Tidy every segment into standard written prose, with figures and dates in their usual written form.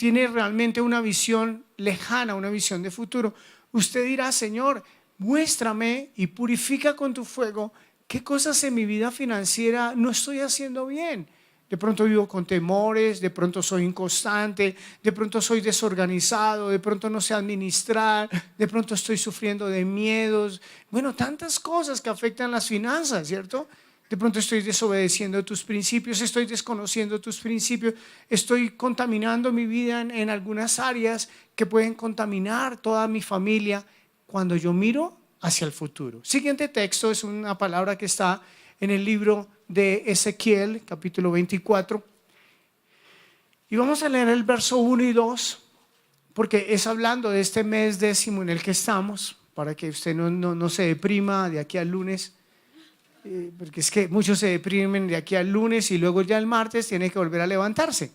tiene realmente una visión lejana, una visión de futuro, usted dirá: Señor, muéstrame y purifica con tu fuego qué cosas en mi vida financiera no estoy haciendo bien. De pronto vivo con temores, de pronto soy inconstante, de pronto soy desorganizado, de pronto no sé administrar, de pronto estoy sufriendo de miedos. Bueno, tantas cosas que afectan las finanzas, ¿cierto? De pronto estoy desobedeciendo tus principios, estoy desconociendo tus principios, estoy contaminando mi vida en algunas áreas que pueden contaminar toda mi familia cuando yo miro hacia el futuro. Siguiente texto es una palabra que está en el libro de Ezequiel, capítulo 24. Y vamos a leer el verso 1 y 2, porque es hablando de este mes 10º en el que estamos, para que usted no se deprima de aquí al lunes. Porque es que muchos se deprimen de aquí al lunes y luego ya el martes tiene que volver a levantarse.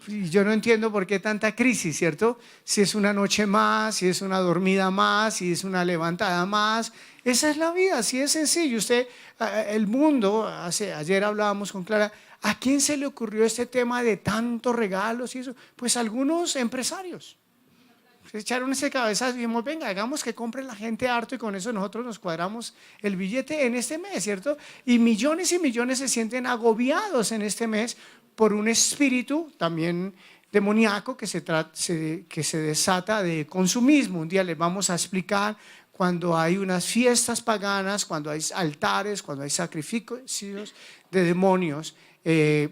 Y yo no entiendo por qué tanta crisis, ¿cierto? Si es una noche más, si es una dormida más, si es una levantada más. Esa es la vida, así es sencillo. Usted, el mundo, ayer hablábamos con Clara, ¿a quién se le ocurrió este tema de tantos regalos y eso? Pues algunos empresarios. Se echaron ese cabezazo y dijimos: venga, hagamos que compre la gente harto y con eso nosotros nos cuadramos el billete en este mes, ¿cierto? Y millones se sienten agobiados en este mes por un espíritu también demoníaco que se desata de consumismo. Un día les vamos a explicar cuando hay unas fiestas paganas, cuando hay altares, cuando hay sacrificios de demonios.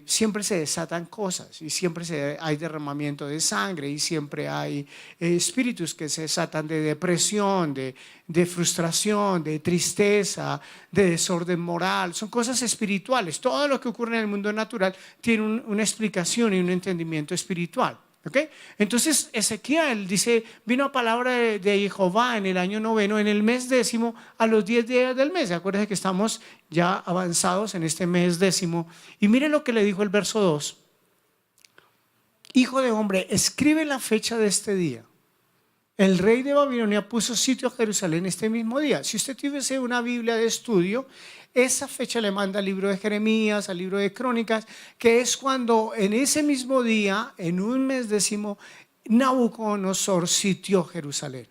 Siempre se desatan cosas y siempre hay derramamiento de sangre y siempre hay espíritus que se desatan de depresión, de frustración, de tristeza, de desorden moral. Son cosas espirituales. Todo lo que ocurre en el mundo natural tiene una explicación y un entendimiento espiritual. ¿Okay? Entonces Ezequiel dice: vino palabra de Jehová en el año 9, en el mes 10, a los 10 días del mes. Acuérdense que estamos ya avanzados en este mes 10. Y miren lo que le dijo el verso 2: hijo de hombre, escribe la fecha de este día. El rey de Babilonia puso sitio a Jerusalén este mismo día. Si usted tuviese una Biblia de estudio, esa fecha le manda al libro de Jeremías, al libro de Crónicas, que es cuando en ese mismo día, en un mes 10, Nabucodonosor sitió Jerusalén.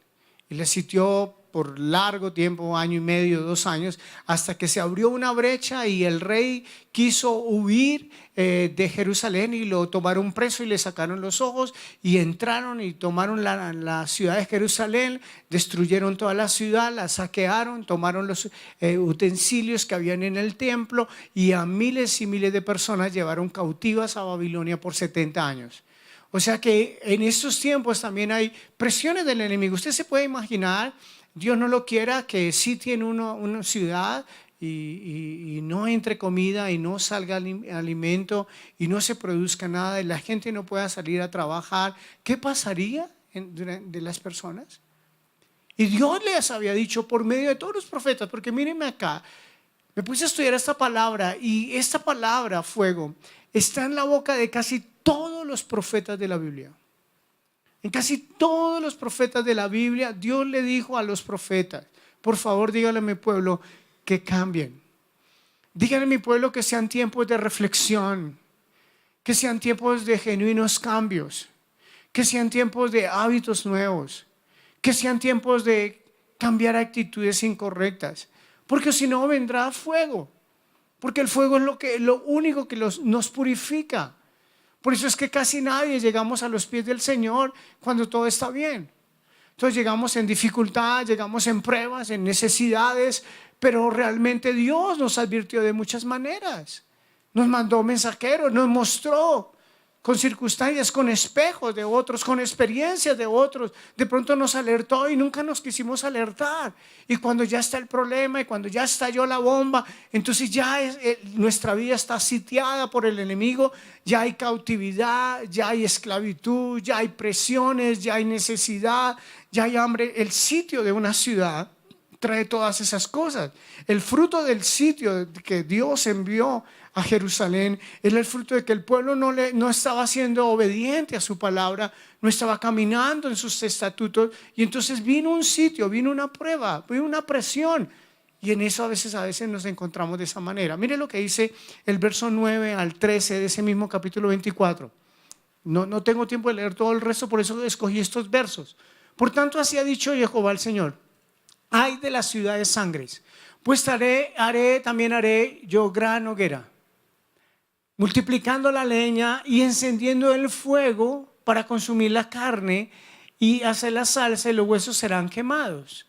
Y le sitió por largo tiempo, año y medio, 2 años, hasta que se abrió una brecha y el rey quiso huir de Jerusalén y lo tomaron preso y le sacaron los ojos y entraron y tomaron la ciudad de Jerusalén, destruyeron toda la ciudad, la saquearon, tomaron los utensilios que habían en el templo y a miles y miles de personas llevaron cautivas a Babilonia por 70 años. O sea que en estos tiempos también hay presiones del enemigo. Usted se puede imaginar, Dios no lo quiera, que sí tiene una ciudad y no entre comida y no salga alimento y no se produzca nada y la gente no pueda salir a trabajar. ¿Qué pasaría de las personas? Y Dios les había dicho por medio de todos los profetas, porque mírenme acá, me puse a estudiar esta palabra y esta palabra, fuego, está en la boca de casi todos los profetas de la Biblia. En casi todos los profetas de la Biblia, Dios le dijo a los profetas: por favor, díganle a mi pueblo que cambien. Díganle a mi pueblo que sean tiempos de reflexión, que sean tiempos de genuinos cambios, que sean tiempos de hábitos nuevos, que sean tiempos de cambiar actitudes incorrectas, porque si no vendrá fuego, porque el fuego es lo único que nos purifica. Por eso es que casi nadie llegamos a los pies del Señor cuando todo está bien. Entonces llegamos en dificultad, llegamos en pruebas, en necesidades, pero realmente Dios nos advirtió de muchas maneras. Nos mandó mensajeros, nos mostró con circunstancias, con espejos de otros, con experiencias de otros. De pronto nos alertó y nunca nos quisimos alertar. Y cuando ya está el problema y cuando ya estalló la bomba, entonces ya nuestra vida está sitiada por el enemigo. Ya hay cautividad, ya hay esclavitud, ya hay presiones, ya hay necesidad, ya hay hambre. El sitio de una ciudad trae todas esas cosas. El fruto del sitio que Dios envió a Jerusalén era el fruto de que el pueblo no estaba siendo obediente a su palabra, no estaba caminando en sus estatutos, y entonces vino un sitio, vino una prueba, vino una presión, y en eso a veces nos encontramos de esa manera. Mire lo que dice el verso 9 al 13 de ese mismo capítulo 24. No tengo tiempo de leer todo el resto, por eso escogí estos versos. Por tanto, así ha dicho Jehová el Señor: ay de las ciudades sangres, pues también haré yo gran hoguera, multiplicando la leña y encendiendo el fuego para consumir la carne y hacer la salsa, y los huesos serán quemados,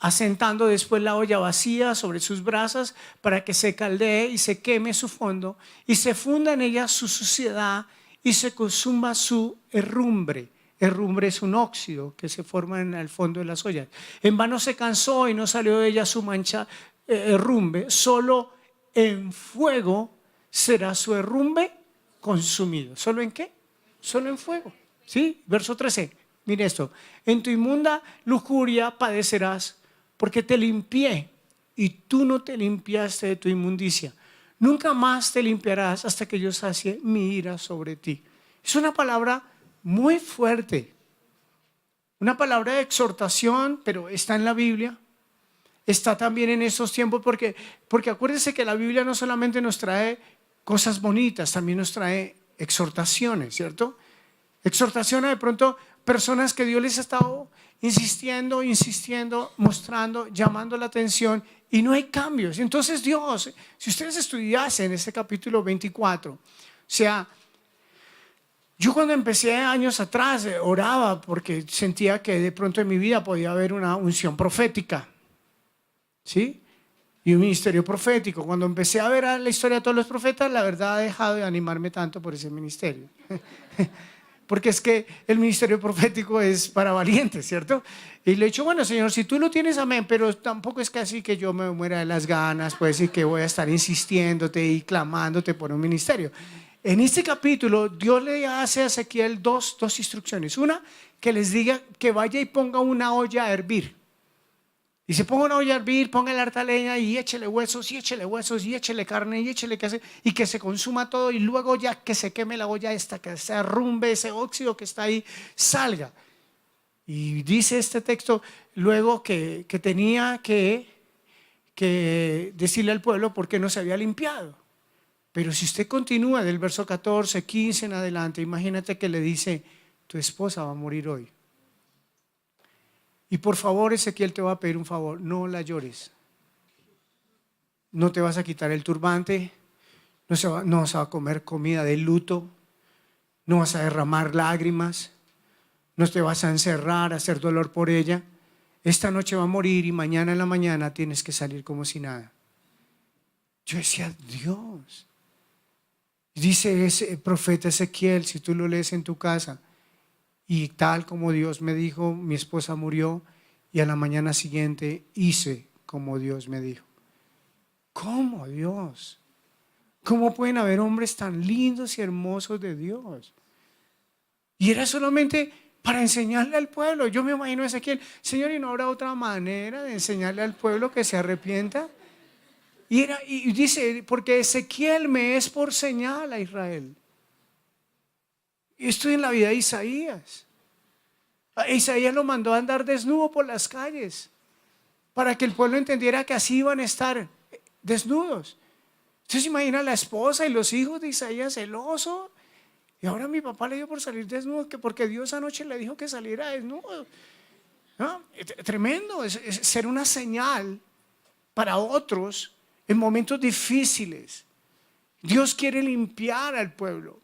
asentando después la olla vacía sobre sus brasas para que se caldee y se queme su fondo y se funda en ella su suciedad y se consuma su herrumbre. Herrumbre es un óxido que se forma en el fondo de las ollas. En vano se cansó y no salió de ella su mancha, herrumbre. Solo en fuego será su herrumbre consumido. ¿Solo en qué? Solo en fuego. ¿Sí? Verso 13. Mire esto: en tu inmunda lujuria padecerás, porque te limpié y tú no te limpiaste de tu inmundicia. Nunca más te limpiarás hasta que yo sacie mi ira sobre ti. Es una palabra muy fuerte, una palabra de exhortación, pero está en la Biblia. Está también en estos tiempos porque acuérdense que la Biblia no solamente nos trae cosas bonitas, también nos trae exhortaciones, ¿cierto? Exhortaciones, de pronto, personas que Dios les ha estado insistiendo, mostrando, llamando la atención, y no hay cambios. Entonces Dios, si ustedes estudiasen este capítulo 24, o sea, yo cuando empecé años atrás oraba porque sentía que de pronto en mi vida podía haber una unción profética, ¿sí? Y un ministerio profético. Cuando empecé a ver la historia de todos los profetas, la verdad he dejado de animarme tanto por ese ministerio. Porque es que el ministerio profético es para valientes, ¿cierto? Y le he dicho, bueno, Señor, si tú lo tienes, amén, pero tampoco es que así que yo me muera de las ganas, pues, y que voy a estar insistiéndote y clamándote por un ministerio. En este capítulo, Dios le hace a Ezequiel dos instrucciones. Una, que les diga que vaya y ponga una olla a hervir. Y se ponga una olla a hervir, ponga la harta leña y échele huesos, y échele carne, y échele queso, y que se consuma todo, y luego ya que se queme la olla esta, que se arrumbe ese óxido que está ahí, salga. Y dice este texto luego que tenía que decirle al pueblo por qué no se había limpiado. Pero si usted continúa del verso 14, 15 en adelante, imagínate que le dice: tu esposa va a morir hoy. Y por favor, Ezequiel, te va a pedir un favor: no la llores. No te vas a quitar el turbante, no vas a comer comida de luto, no vas a derramar lágrimas, no te vas a encerrar, a hacer dolor por ella. Esta noche va a morir y mañana en la mañana tienes que salir como si nada. Yo decía, Dios. Dice ese profeta Ezequiel, si tú lo lees en tu casa: y tal como Dios me dijo, mi esposa murió, y a la mañana siguiente hice como Dios me dijo. ¿Cómo, Dios? ¿Cómo pueden haber hombres tan lindos y hermosos de Dios? Y era solamente para enseñarle al pueblo. Yo me imagino a Ezequiel: Señor, ¿y no habrá otra manera de enseñarle al pueblo que se arrepienta? Y dice, porque Ezequiel me es por señal a Israel. Y estoy en la vida de Isaías. A Isaías lo mandó a andar desnudo por las calles para que el pueblo entendiera que así iban a estar desnudos. Entonces imagina la esposa y los hijos de Isaías celoso. Y ahora mi papá le dio por salir desnudo, que porque Dios anoche le dijo que saliera desnudo. ¿No? Tremendo, es ser una señal para otros en momentos difíciles. Dios quiere limpiar al pueblo.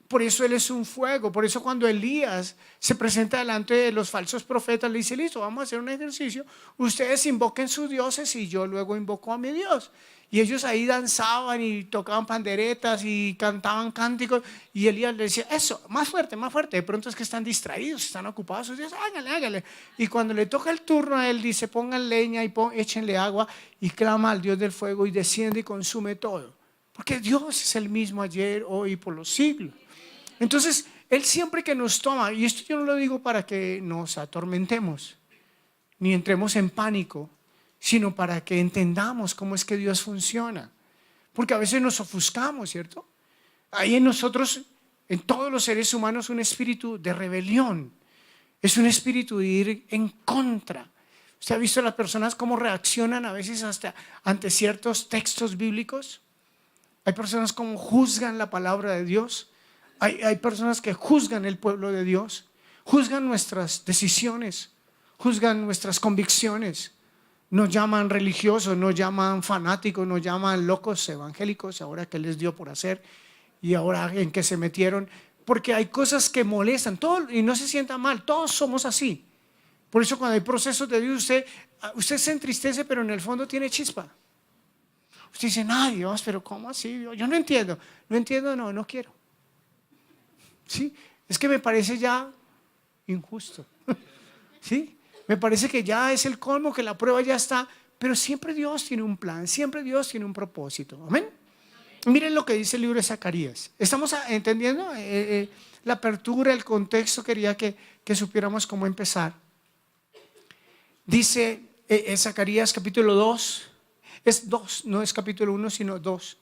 Por eso Él es un fuego. Por eso cuando Elías se presenta delante de los falsos profetas, le dice: listo, vamos a hacer un ejercicio. Ustedes invoquen sus dioses y yo luego invoco a mi Dios. Y ellos ahí danzaban y tocaban panderetas y cantaban cánticos. Y Elías le decía: eso, más fuerte, más fuerte. De pronto es que están distraídos, están ocupados sus dioses. Hágale. Y cuando le toca el turno a él, dice: pongan leña y échenle agua, y clama al Dios del fuego y desciende y consume todo. Porque Dios es el mismo ayer, hoy y por los siglos. Entonces, Él siempre que nos toma, y esto yo no lo digo para que nos atormentemos, ni entremos en pánico, sino para que entendamos cómo es que Dios funciona. Porque a veces nos ofuscamos, ¿cierto? Hay en nosotros, en todos los seres humanos, un espíritu de rebelión. Es un espíritu de ir en contra. ¿Usted ha visto a las personas cómo reaccionan a veces hasta ante ciertos textos bíblicos? Hay personas como juzgan la palabra de Dios. Hay personas que juzgan el pueblo de Dios, juzgan nuestras decisiones, juzgan nuestras convicciones. Nos llaman religiosos, nos llaman fanáticos, nos llaman locos evangélicos, ahora que les dio por hacer y ahora en que se metieron, porque hay cosas que molestan, todo, y no se sienta mal, todos somos así. Por eso cuando hay procesos de Dios, usted se entristece, pero en el fondo tiene chispa. Usted dice, no, Dios, pero ¿cómo así? Dios? Yo no entiendo, no quiero. ¿Sí? Es que me parece ya injusto. ¿Sí? Me parece que ya es el colmo, que la prueba ya está, pero siempre Dios tiene un plan, siempre Dios tiene un propósito. Amén. Miren lo que dice el libro de Zacarías. ¿Estamos entendiendo? La apertura, el contexto, quería que supiéramos cómo empezar. Dice Zacarías capítulo 2, es 2, no es capítulo 1, sino 2.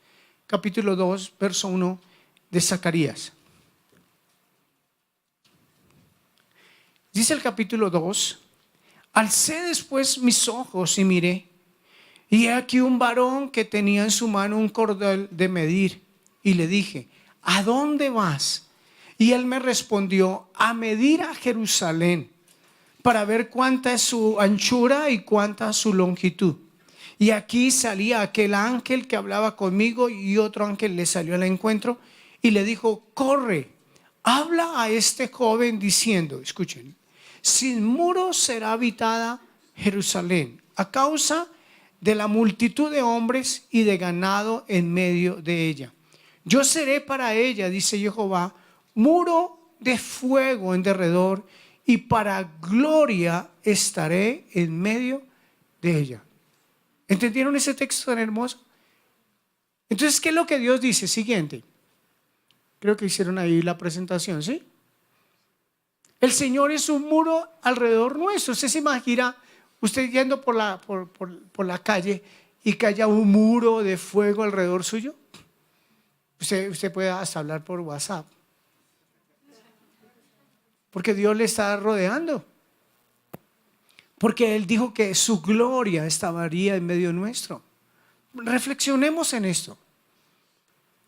Capítulo 2, verso 1 de Zacarías. Dice el capítulo 2: alcé después mis ojos y miré, y he aquí un varón que tenía en su mano un cordel de medir, y le dije, ¿a dónde vas? Y él me respondió, a medir a Jerusalén, para ver cuánta es su anchura y cuánta su longitud. Y aquí salía aquel ángel que hablaba conmigo, y otro ángel le salió al encuentro y le dijo, corre, habla a este joven diciendo, escuchen, sin muros será habitada Jerusalén, a causa de la multitud de hombres y de ganado en medio de ella. Yo seré para ella, dice Jehová, muro de fuego en derredor, y para gloria estaré en medio de ella. ¿Entendieron ese texto tan hermoso? Entonces, ¿qué es lo que Dios dice? Siguiente. Creo que hicieron ahí la presentación, ¿sí? El Señor es un muro alrededor nuestro. Usted se imagina usted yendo por la calle y que haya un muro de fuego alrededor suyo. Usted puede hasta hablar por WhatsApp, porque Dios le está rodeando, porque Él dijo que su gloria estaría en medio nuestro. Reflexionemos en esto.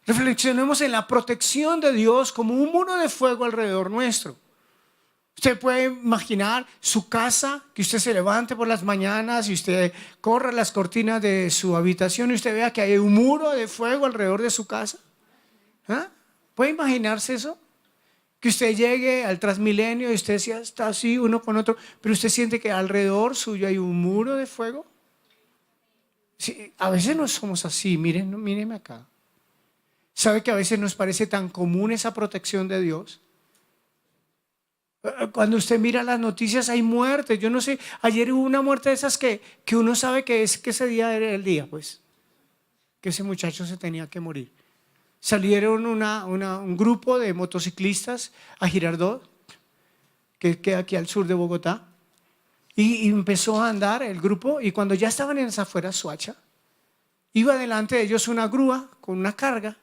Reflexionemos en la protección de Dios como un muro de fuego alrededor nuestro. Usted puede imaginar su casa, que usted se levante por las mañanas y usted corra las cortinas de su habitación y usted vea que hay un muro de fuego alrededor de su casa. ¿Ah? ¿Puede imaginarse eso? Que usted llegue al Transmilenio y usted está así uno con otro, pero usted siente que alrededor suyo hay un muro de fuego. Sí, a veces no somos así, mírenme acá. ¿Sabe que a veces nos parece tan común esa protección de Dios? Cuando usted mira las noticias hay muertes. Yo no sé, ayer hubo una muerte de esas que uno sabe que ese día era el día, pues, que ese muchacho se tenía que morir. Salieron un grupo de motociclistas a Girardot, que queda aquí al sur de Bogotá, y empezó a andar el grupo, y cuando ya estaban en las afueras Soacha, iba delante de ellos una grúa con una carga,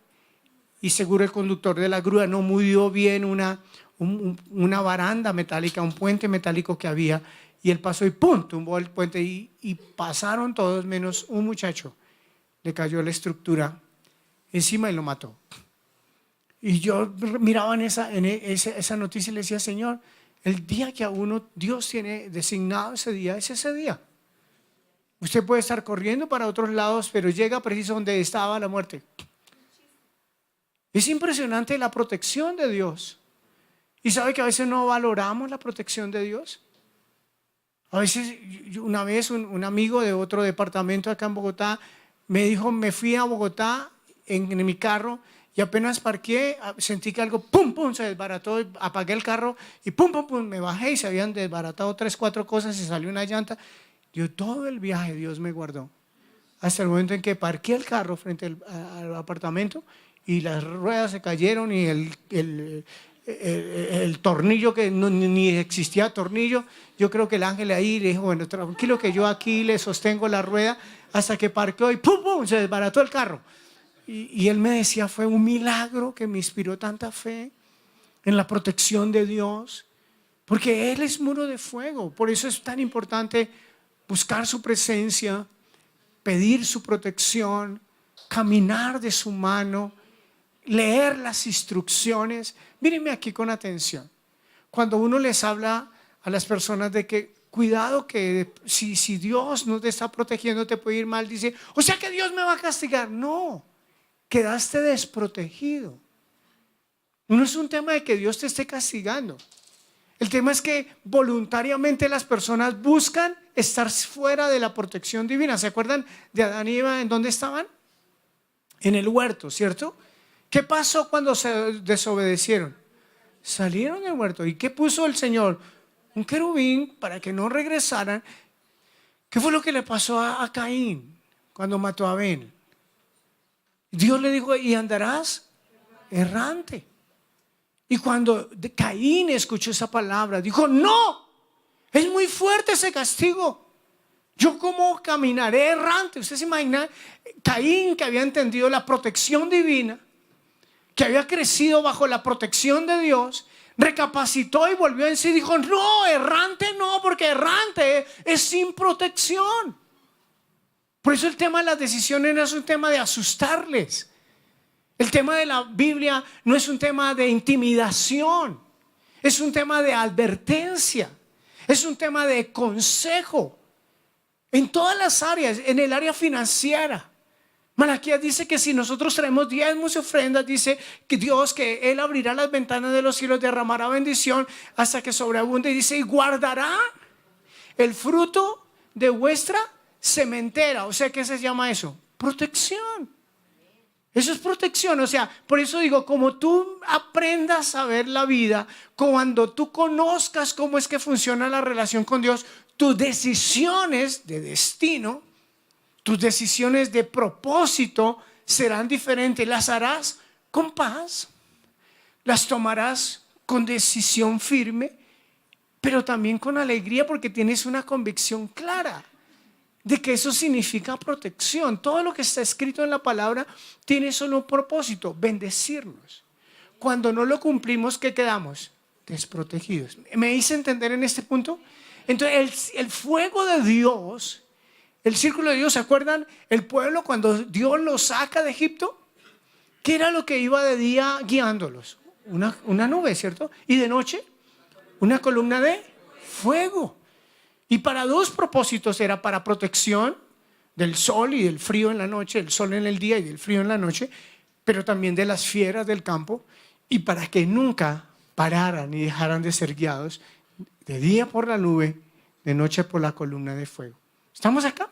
y seguro el conductor de la grúa no midió bien una baranda metálica, un puente metálico que había, y él pasó y ¡pum!, tumbó el puente y pasaron todos menos un muchacho. Le cayó la estructura encima y lo mató. Y yo miraba en esa noticia y le decía, Señor, el día que a uno Dios tiene designado ese día, es ese día. Usted puede estar corriendo para otros lados, pero llega preciso donde estaba la muerte. Es impresionante la protección de Dios. ¿Y sabe que a veces no valoramos la protección de Dios? A veces, una vez un amigo de otro departamento acá en Bogotá me dijo, me fui a Bogotá en mi carro y apenas parqué, sentí que algo pum, pum, se desbarató, apagué el carro y pum, pum, pum, me bajé y se habían desbaratado 3, 4 cosas y salió una llanta. Yo todo el viaje Dios me guardó, hasta el momento en que parqué el carro frente al apartamento y las ruedas se cayeron y el tornillo, que ni existía tornillo, yo creo que el ángel ahí le dijo, bueno, tranquilo que yo aquí le sostengo la rueda, hasta que parqueó y pum, pum, se desbarató el carro. Y él me decía, fue un milagro que me inspiró tanta fe en la protección de Dios, porque Él es muro de fuego. Por eso es tan importante buscar su presencia, pedir su protección, caminar de su mano, leer las instrucciones. Mírenme aquí con atención. Cuando uno les habla a las personas de que cuidado que si Dios no te está protegiendo te puede ir mal, dice, o sea que Dios me va a castigar. No, quedaste desprotegido. No es un tema de que Dios te esté castigando. El tema es que voluntariamente las personas buscan estar fuera de la protección divina. ¿Se acuerdan de Adán y Eva en dónde estaban? En el huerto, ¿cierto? ¿Qué pasó cuando se desobedecieron? Salieron del huerto. ¿Y qué puso el Señor? Un querubín para que no regresaran. ¿Qué fue lo que le pasó a Caín cuando mató a Abel? Dios le dijo, y andarás errante. Y cuando Caín escuchó esa palabra, dijo, no, es muy fuerte ese castigo. ¿Yo cómo caminaré errante? Usted se imagina, Caín, que había entendido la protección divina, que había crecido bajo la protección de Dios, recapacitó y volvió en sí y dijo, no, errante no, porque errante es sin protección. Por eso el tema de las decisiones no es un tema de asustarles. El tema de la Biblia no es un tema de intimidación, es un tema de advertencia, es un tema de consejo en todas las áreas, en el área financiera. Malaquías dice que si nosotros traemos diezmos y ofrendas, dice que Dios, que Él abrirá las ventanas de los cielos, derramará bendición hasta que sobreabunde, y dice, y guardará el fruto de vuestra sementera. O sea, ¿qué se llama eso? Protección. Eso es protección. O sea, por eso digo, como tú aprendas a ver la vida, cuando tú conozcas cómo es que funciona la relación con Dios, tus decisiones de destino, tus decisiones de propósito serán diferentes. Las harás con paz, las tomarás con decisión firme, pero también con alegría, porque tienes una convicción clara de que eso significa protección. Todo lo que está escrito en la palabra tiene solo un propósito: bendecirnos. Cuando no lo cumplimos, ¿qué quedamos? Desprotegidos. ¿Me hice entender en este punto? Entonces el fuego de Dios, el círculo de Dios, ¿se acuerdan? El pueblo, cuando Dios los saca de Egipto, ¿qué era lo que iba de día guiándolos? Una nube, ¿cierto? Y de noche, una columna de fuego. Y para dos propósitos: era para protección del sol y del frío en la noche, el sol en el día y del frío en la noche, pero también de las fieras del campo, y para que nunca pararan y dejaran de ser guiados de día por la nube, de noche por la columna de fuego. ¿Estamos acá?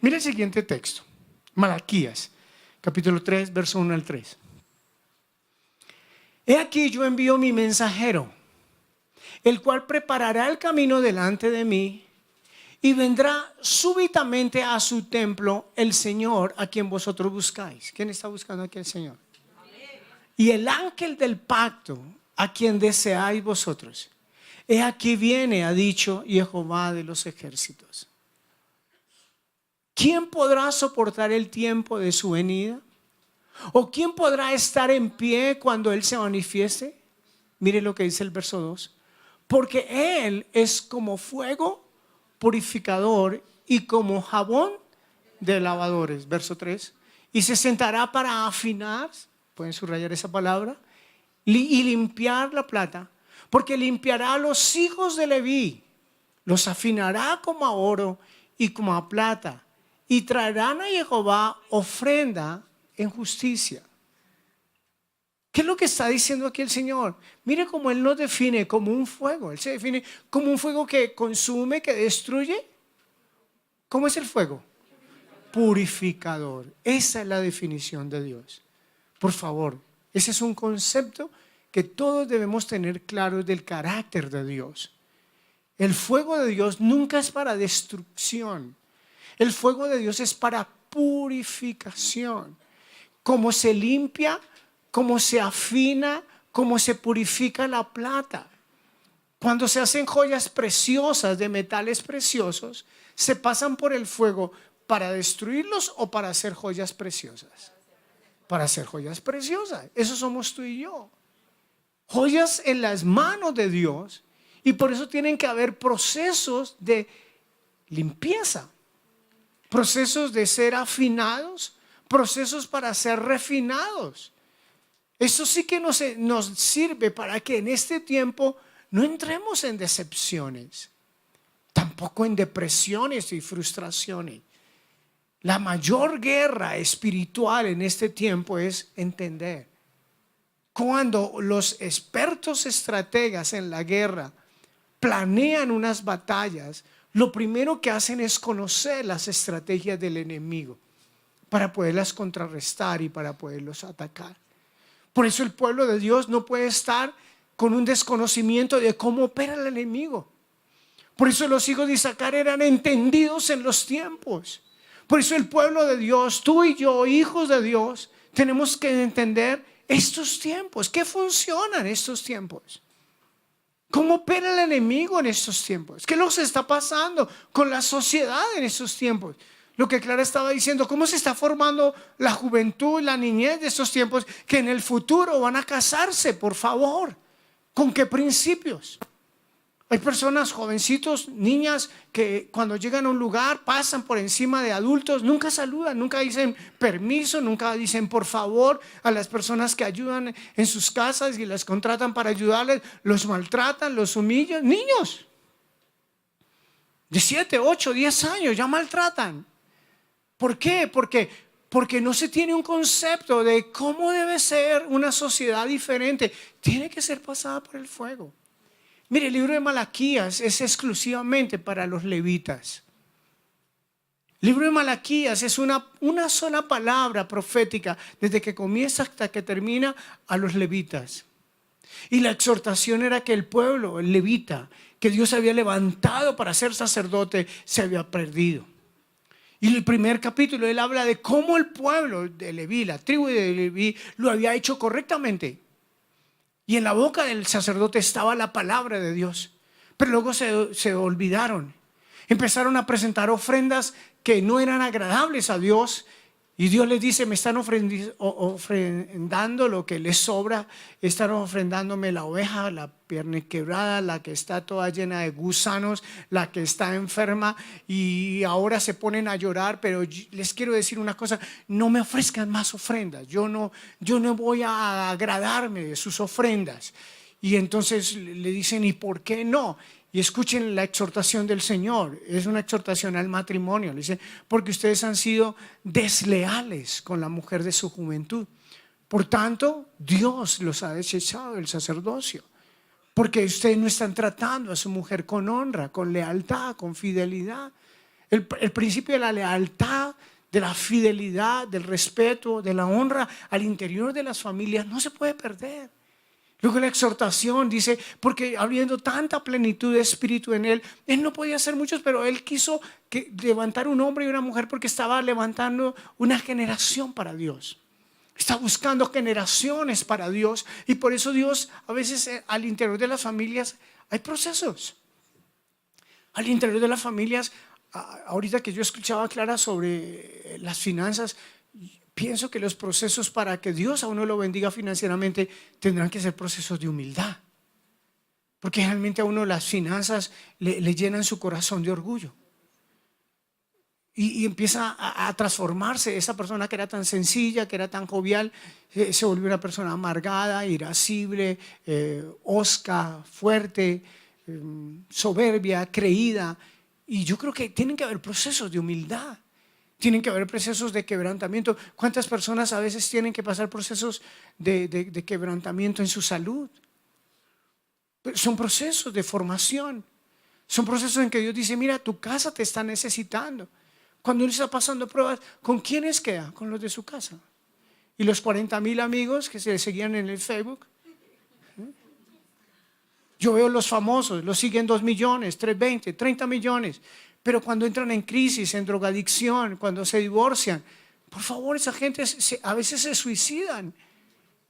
Mira el siguiente texto, Malaquías, capítulo 3, verso 1 al 3. He aquí yo envío mi mensajero, el cual preparará el camino delante de mí, y vendrá súbitamente a su templo el Señor a quien vosotros buscáis. ¿Quién está buscando aquí al Señor? Y el ángel del pacto a quien deseáis vosotros. He aquí viene, ha dicho Jehová de los ejércitos. ¿Quién podrá soportar el tiempo de su venida? ¿O quién podrá estar en pie cuando Él se manifieste? Mire lo que dice el verso 2. Porque Él es como fuego purificador y como jabón de lavadores. Verso 3. Y se sentará para afinar, pueden subrayar esa palabra, y limpiar la plata, porque limpiará a los hijos de Leví, los afinará como a oro y como a plata, y traerán a Jehová ofrenda en justicia. ¿Qué es lo que está diciendo aquí el Señor? Mire cómo Él nos define como un fuego. Él se define como un fuego que consume, que destruye. ¿Cómo es el fuego? Purificador. Esa es la definición de Dios. Por favor, ese es un concepto que todos debemos tener claro del carácter de Dios. El fuego de Dios nunca es para destrucción. El fuego de Dios es para purificación. Como se limpia, cómo se afina, cómo se purifica la plata. Cuando se hacen joyas preciosas de metales preciosos, se pasan por el fuego para destruirlos o para hacer joyas preciosas. Para hacer joyas preciosas. Eso somos tú y yo. Joyas en las manos de Dios, y por eso tienen que haber procesos de limpieza, procesos de ser afinados, procesos para ser refinados. Eso sí que nos sirve para que en este tiempo no entremos en decepciones, tampoco en depresiones y frustraciones. La mayor guerra espiritual en este tiempo es entender. Cuando los expertos estrategas en la guerra planean unas batallas, lo primero que hacen es conocer las estrategias del enemigo para poderlas contrarrestar y para poderlos atacar. Por eso el pueblo de Dios no puede estar con un desconocimiento de cómo opera el enemigo. Por eso los hijos de Isaacar eran entendidos en los tiempos. Por eso el pueblo de Dios, tú y yo, hijos de Dios, tenemos que entender estos tiempos. ¿Qué funciona en estos tiempos? ¿Cómo opera el enemigo en estos tiempos? ¿Qué nos está pasando con la sociedad en estos tiempos? Lo que Clara estaba diciendo, cómo se está formando la juventud, la niñez de estos tiempos, que en el futuro van a casarse, por favor. ¿Con qué principios? Hay personas, jovencitos, niñas, que cuando llegan a un lugar pasan por encima de adultos, nunca saludan, nunca dicen permiso, nunca dicen por favor a las personas que ayudan en sus casas y las contratan para ayudarles, los maltratan, los humillan. Niños de 7, 8, 10 años ya maltratan. ¿Por qué? Porque no se tiene un concepto de cómo debe ser una sociedad diferente. Tiene que ser pasada por el fuego. Mire, el libro de Malaquías es exclusivamente para los levitas. El libro de Malaquías es una sola palabra profética desde que comienza hasta que termina a los levitas. Y la exhortación era que el pueblo, el levita, que Dios había levantado para ser sacerdote, se había perdido. Y en el primer capítulo él habla de cómo el pueblo de Leví, la tribu de Leví, lo había hecho correctamente. Y en la boca del sacerdote estaba la palabra de Dios. Pero luego se olvidaron. Empezaron a presentar ofrendas que no eran agradables a Dios. Y Dios les dice, me están ofrendando lo que les sobra. Están ofrendándome la oveja, la pierna quebrada, la que está toda llena de gusanos, la que está enferma. Y ahora se ponen a llorar. Pero les quiero decir una cosa, no me ofrezcan más ofrendas. Yo no voy a agradarme de sus ofrendas. Y entonces le dicen, ¿y por qué no? Y escuchen la exhortación del Señor. Es una exhortación al matrimonio. Le dice, porque ustedes han sido desleales con la mujer de su juventud. Por tanto, Dios los ha desechado del sacerdocio. Porque ustedes no están tratando a su mujer con honra, con lealtad, con fidelidad. El principio de la lealtad, de la fidelidad, del respeto, de la honra al interior de las familias no se puede perder. Luego la exhortación dice, porque habiendo tanta plenitud de espíritu en él no podía hacer muchos, pero él quiso levantar un hombre y una mujer porque estaba levantando una generación para Dios. Está buscando generaciones para Dios y por eso Dios a veces al interior de las familias hay procesos. Al interior de las familias, ahorita que yo escuchaba a Clara sobre las finanzas, pienso que los procesos para que Dios a uno lo bendiga financieramente tendrán que ser procesos de humildad. Porque realmente a uno las finanzas le llenan su corazón de orgullo. Y empieza a transformarse. Esa persona que era tan sencilla, que era tan jovial, se volvió una persona amargada, irascible, hosca, fuerte, soberbia, creída. Y yo creo que tienen que haber procesos de humildad. Tienen que haber procesos de quebrantamiento. ¿Cuántas personas a veces tienen que pasar procesos de quebrantamiento en su salud? Son procesos de formación. Son procesos en que Dios dice, mira, tu casa te está necesitando. Cuando Él está pasando pruebas, ¿con quiénes queda? Con los de su casa. Y los 40,000 amigos que se le seguían en el Facebook. Yo veo los famosos, los siguen 2 millones, 320, 30 millones. Pero cuando entran en crisis, en drogadicción, cuando se divorcian, por favor, esa gente a veces se suicidan.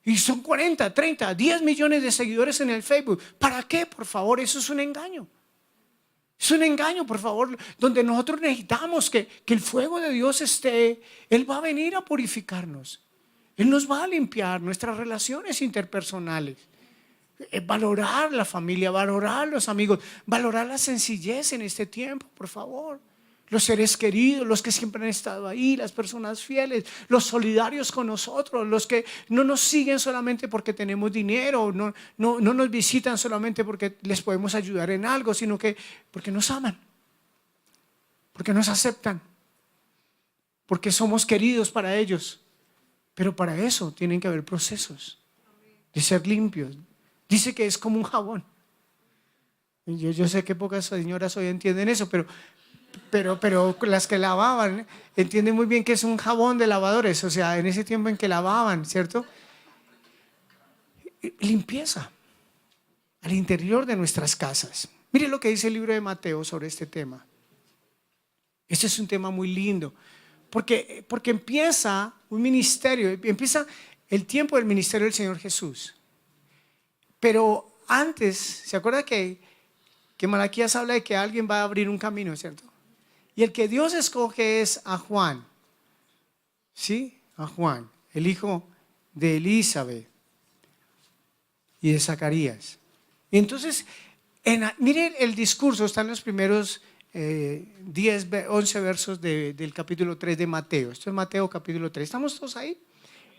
Y son 40, 30, 10 millones de seguidores en el Facebook. ¿Para qué? Por favor, eso es un engaño. Es un engaño, por favor, donde nosotros necesitamos que el fuego de Dios esté. Él va a venir a purificarnos. Él nos va a limpiar nuestras relaciones interpersonales. Valorar la familia, valorar los amigos, valorar la sencillez en este tiempo, por favor. los seres queridos, los que siempre han estado ahí, las personas fieles, los solidarios con nosotros, los que no nos siguen solamente porque tenemos dinero, no nos visitan solamente porque les podemos ayudar en algo, sino que porque nos aman, porque nos aceptan, porque somos queridos para ellos. Pero para eso tienen que haber procesos de ser limpios. Dice que es como un jabón. Yo sé que pocas señoras hoy entienden eso, pero las que lavaban entienden muy bien que es un jabón de lavadores, o sea, en ese tiempo en que lavaban, ¿cierto? Limpieza al interior de nuestras casas. Mire lo que dice el libro de Mateo sobre este tema. Este es un tema muy lindo, porque empieza un ministerio, empieza el tiempo del ministerio del Señor Jesús. Pero antes, ¿se acuerda que Malaquías habla de que alguien va a abrir un camino, ¿cierto? Y el que Dios escoge es a Juan, ¿sí? A Juan, el hijo de Elizabeth y de Zacarías. Y entonces, miren el discurso, está en los primeros 10, 11 versos del capítulo 3 de Mateo. Esto es Mateo capítulo 3. ¿Estamos todos ahí?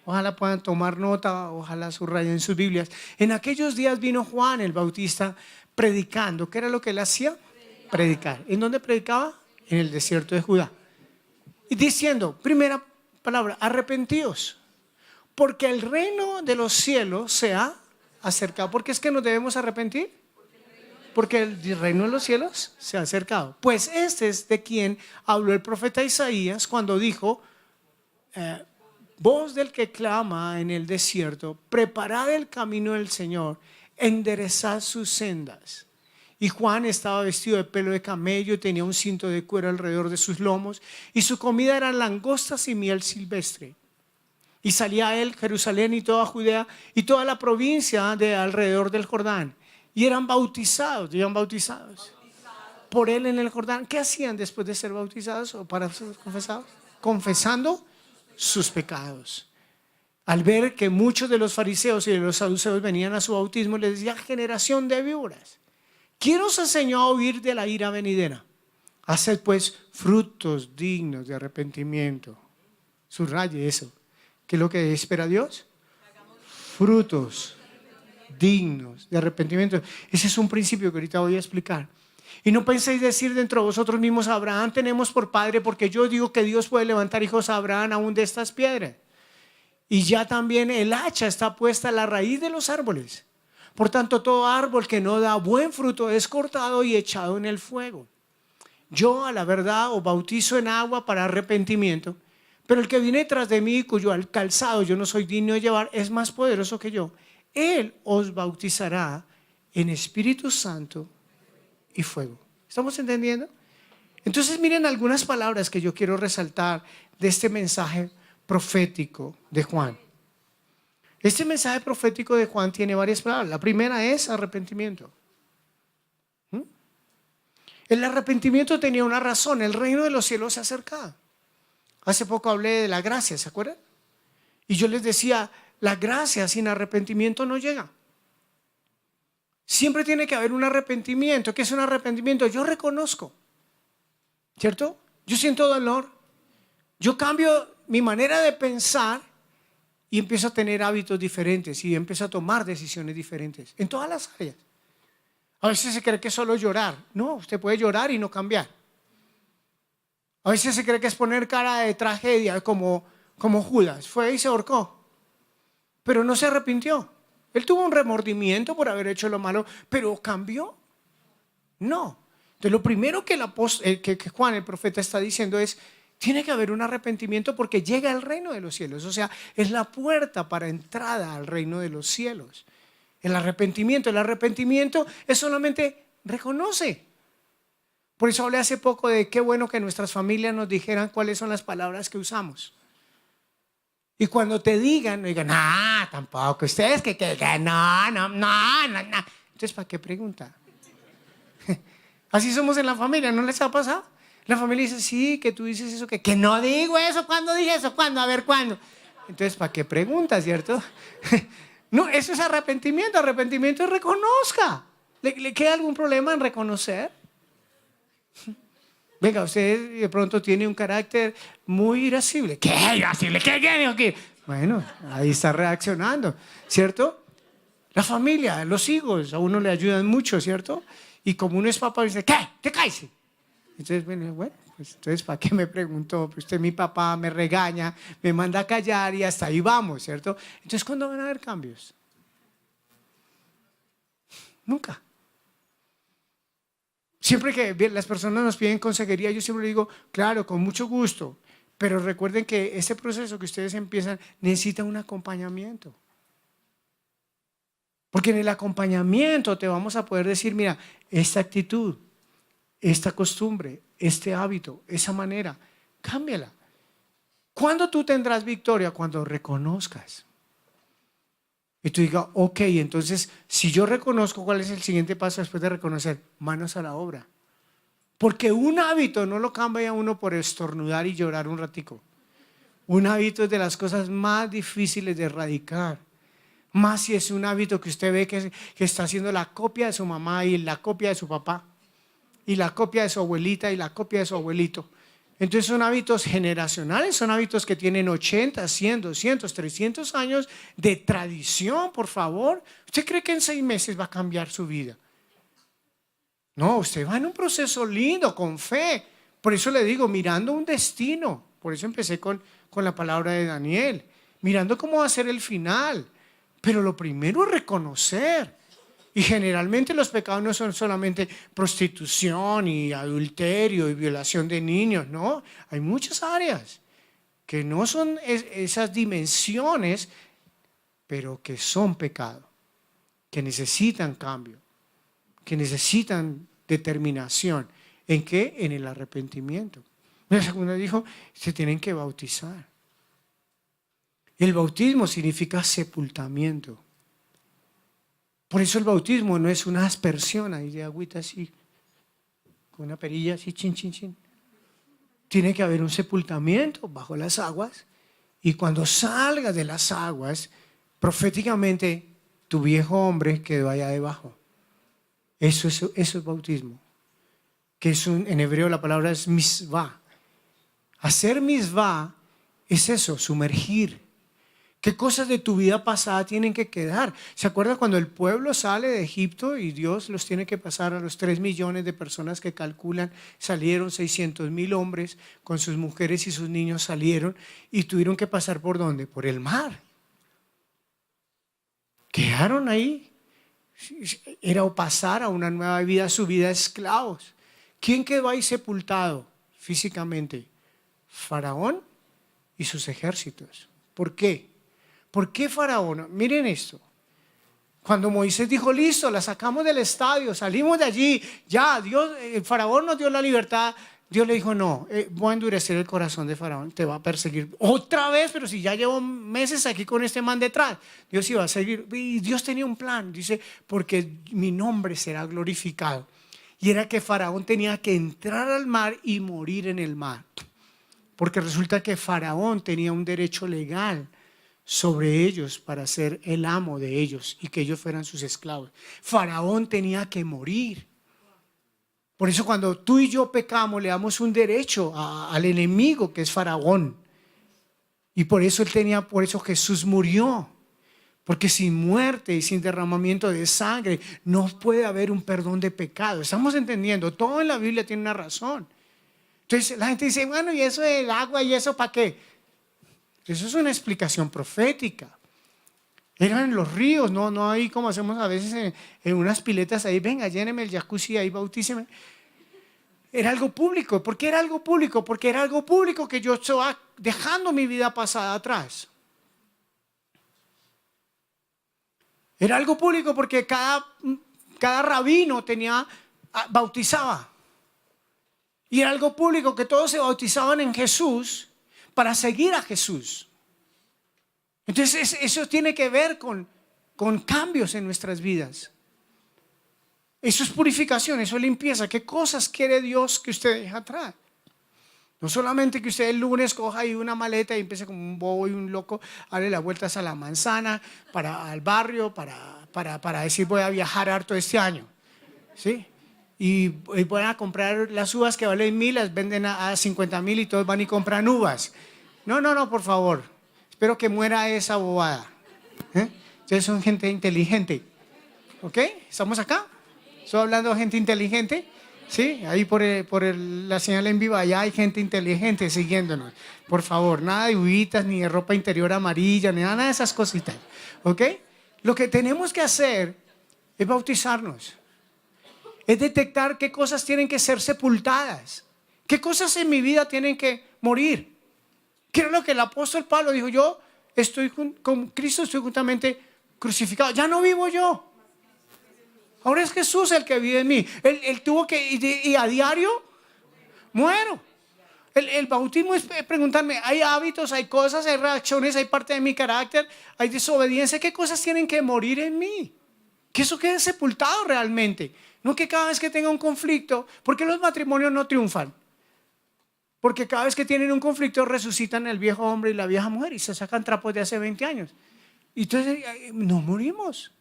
Ojalá puedan tomar nota, ojalá subrayen sus Biblias. En aquellos días vino Juan el Bautista predicando. ¿Qué era lo que él hacía? Predicar. ¿En dónde predicaba? En el desierto de Judá. Y diciendo, primera palabra, arrepentíos, porque el reino de los cielos se ha acercado. ¿Por qué es que nos debemos arrepentir? Porque el reino de los cielos se ha acercado. Pues este es de quien habló el profeta Isaías cuando dijo, voz del que clama en el desierto, preparad el camino del Señor, enderezad sus sendas. Y Juan estaba vestido de pelo de camello, tenía un cinto de cuero alrededor de sus lomos, y su comida eran langostas y miel silvestre. Y salía a él Jerusalén y toda Judea y toda la provincia de alrededor del Jordán, y eran bautizados por él en el Jordán. ¿Qué hacían después de ser bautizados o para ser confesados? Confesando sus pecados. Al ver que muchos de los fariseos y de los saduceos venían a su bautismo, les decía, generación de víboras, ¿quién os enseñó a huir de la ira venidera? Haced pues frutos dignos de arrepentimiento. Subraye eso. ¿Qué es lo que espera Dios? Frutos dignos de arrepentimiento. Ese es un principio que ahorita voy a explicar. Y no penséis decir dentro de vosotros mismos, Abraham tenemos por padre, porque yo digo que Dios puede levantar hijos a Abraham aún de estas piedras. Y ya también el hacha está puesta a la raíz de los árboles. Por tanto, todo árbol que no da buen fruto es cortado y echado en el fuego. Yo, a la verdad, os bautizo en agua para arrepentimiento, pero el que viene tras de mí, cuyo calzado yo no soy digno de llevar, es más poderoso que yo. Él os bautizará en Espíritu Santo y fuego. ¿Estamos entendiendo? Entonces miren algunas palabras que yo quiero resaltar de este mensaje profético de Juan. Este mensaje profético de Juan tiene varias palabras. La primera es arrepentimiento. El arrepentimiento tenía una razón. El reino de los cielos se acercaba. Hace poco hablé de la gracia, ¿se acuerdan? Y yo les decía, la gracia sin arrepentimiento no llega. Siempre tiene que haber un arrepentimiento. ¿Qué es un arrepentimiento? Yo reconozco, ¿cierto? Yo siento dolor. Yo cambio mi manera de pensar y empiezo a tener hábitos diferentes y empiezo a tomar decisiones diferentes en todas las áreas. A veces se cree que es solo llorar. No, usted puede llorar y no cambiar. A veces se cree que es poner cara de tragedia como Judas. Fue y se ahorcó, pero no se arrepintió. Él tuvo un remordimiento por haber hecho lo malo, pero cambió. No. Entonces lo primero que Juan el profeta está diciendo es, tiene que haber un arrepentimiento porque llega al reino de los cielos. O sea, es la puerta para entrada al reino de los cielos. El arrepentimiento es solamente reconoce. Por eso hablé hace poco de qué bueno que nuestras familias nos dijeran cuáles son las palabras que usamos. Y cuando te digan, no digan, tampoco, ustedes que no. Entonces, ¿para qué pregunta? Así somos en la familia, ¿no les ha pasado? La familia dice, sí, que tú dices eso, que no digo eso, ¿cuándo dije eso? ¿Cuándo? A ver, ¿cuándo? Entonces, ¿para qué pregunta, cierto? No, eso es arrepentimiento. Arrepentimiento es reconozca. ¿Le queda algún problema en reconocer? Venga, usted de pronto tiene un carácter muy irascible. ¿Qué irascible? ¿Qué dijo aquí? Bueno, ahí está reaccionando, ¿cierto? La familia, los hijos, a uno le ayudan mucho, ¿cierto? Y como uno es papá, dice, ¿qué? ¿Te caes? Entonces, bueno, pues entonces, ¿para qué me preguntó? Pues usted es mi papá, me regaña, me manda a callar y hasta ahí vamos, ¿cierto? Entonces, ¿cuándo van a haber cambios? Nunca. Siempre que las personas nos piden consejería, yo siempre digo, claro, con mucho gusto, pero recuerden que este proceso que ustedes empiezan necesita un acompañamiento. Porque en el acompañamiento te vamos a poder decir, mira, esta actitud, esta costumbre, este hábito, esa manera, cámbiala. ¿Cuándo tú tendrás victoria? Cuando reconozcas. Y tú digas, ok, entonces, si yo reconozco, ¿cuál es el siguiente paso después de reconocer? Manos a la obra. Porque un hábito no lo cambia uno por estornudar y llorar un ratico. Un hábito es de las cosas más difíciles de erradicar. Más si es un hábito que usted ve que está haciendo la copia de su mamá y la copia de su papá. Y la copia de su abuelita y la copia de su abuelito. Entonces son hábitos generacionales, son hábitos que tienen 80, 100, 200, 300 años de tradición, por favor. ¿Usted cree que en 6 meses va a cambiar su vida? No, usted va en un proceso lindo, con fe. Por eso le digo, mirando un destino. Por eso empecé con la palabra de Daniel. Mirando cómo va a ser el final. Pero lo primero es reconocer. Y generalmente los pecados no son solamente prostitución y adulterio y violación de niños, no. Hay muchas áreas que no son esas dimensiones, pero que son pecado, que necesitan cambio, que necesitan determinación. ¿En qué? En el arrepentimiento. La segunda dijo, se tienen que bautizar. El bautismo significa sepultamiento. Por eso el bautismo no es una aspersión ahí de agüita así, con una perilla así, chin, chin, chin. Tiene que haber un sepultamiento bajo las aguas y cuando salgas de las aguas, proféticamente tu viejo hombre quedó allá debajo. Eso es bautismo, que en hebreo la palabra es misvah. Hacer misvah es eso, sumergir. ¿Qué cosas de tu vida pasada tienen que quedar? ¿Se acuerda cuando el pueblo sale de Egipto y Dios los tiene que pasar a los 3 millones de personas que calculan? Salieron 600,000 hombres con sus mujeres y sus niños salieron y tuvieron que pasar ¿por dónde? Por el mar. Quedaron ahí. Era o pasar a una nueva vida, su vida de esclavos. ¿Quién quedó ahí sepultado físicamente? Faraón y sus ejércitos. ¿Por qué? ¿Por qué Faraón? Miren esto. Cuando Moisés dijo, listo, la sacamos del estadio, salimos de allí, ya, Dios, el Faraón nos dio la libertad. Dios le dijo, no, voy a endurecer el corazón de Faraón, te va a perseguir otra vez, pero si ya llevo meses aquí con este man detrás, Dios iba a seguir. Y Dios tenía un plan, dice, porque mi nombre será glorificado. Y era que Faraón tenía que entrar al mar y morir en el mar. Porque resulta que Faraón tenía un derecho legal sobre ellos para ser el amo de ellos y que ellos fueran sus esclavos. Faraón tenía que morir. Por eso cuando tú y yo pecamos le damos un derecho al enemigo que es Faraón. Y por eso Jesús murió. Porque sin muerte y sin derramamiento de sangre no puede haber un perdón de pecado. Estamos entendiendo, todo en la Biblia tiene una razón. Entonces la gente dice, bueno, ¿y eso del agua y eso para qué? Eso es una explicación profética. Eran en los ríos, no ahí como hacemos a veces en unas piletas ahí, venga, lléneme el jacuzzi ahí, bautíceme. Era algo público. ¿Por qué era algo público? Porque era algo público que yo estaba dejando mi vida pasada atrás. Era algo público porque cada rabino bautizaba. Y era algo público que todos se bautizaban en Jesús para seguir a Jesús. Entonces eso tiene que ver con cambios en nuestras vidas. Eso es purificación, eso es limpieza. ¿Qué cosas quiere Dios que usted deje atrás? No solamente que usted el lunes coja ahí una maleta y empiece como un bobo y un loco a darle las vueltas a la manzana, al barrio, para decir voy a viajar harto este año. ¿Sí? y van a comprar las uvas que valen 1.000, las venden a 50.000 y todos van y compran uvas. No, no, no, por favor. Espero que muera esa bobada. Ustedes son gente inteligente. ¿Ok? ¿Estamos acá? ¿Estoy hablando de gente inteligente? Sí, ahí la señal en vivo, allá hay gente inteligente siguiéndonos. Por favor, nada de uvitas, ni de ropa interior amarilla, ni nada de esas cositas. ¿Ok? Lo que tenemos que hacer es bautizarnos. Es detectar qué cosas tienen que ser sepultadas. Qué cosas en mi vida tienen que morir. ¿Qué es lo que el apóstol Pablo dijo? Yo estoy con Cristo, estoy juntamente crucificado. Ya no vivo yo. Ahora es Jesús el que vive en mí. Él tuvo que, y a diario muero. El bautismo es preguntarme, hay hábitos, hay cosas, hay reacciones, hay parte de mi carácter, hay desobediencia. ¿Qué cosas tienen que morir en mí? Que eso quede sepultado realmente. No que cada vez que tenga un conflicto, ¿por qué los matrimonios no triunfan? Porque cada vez que tienen un conflicto resucitan el viejo hombre y la vieja mujer y se sacan trapos de hace 20 años. Y entonces nos morimos.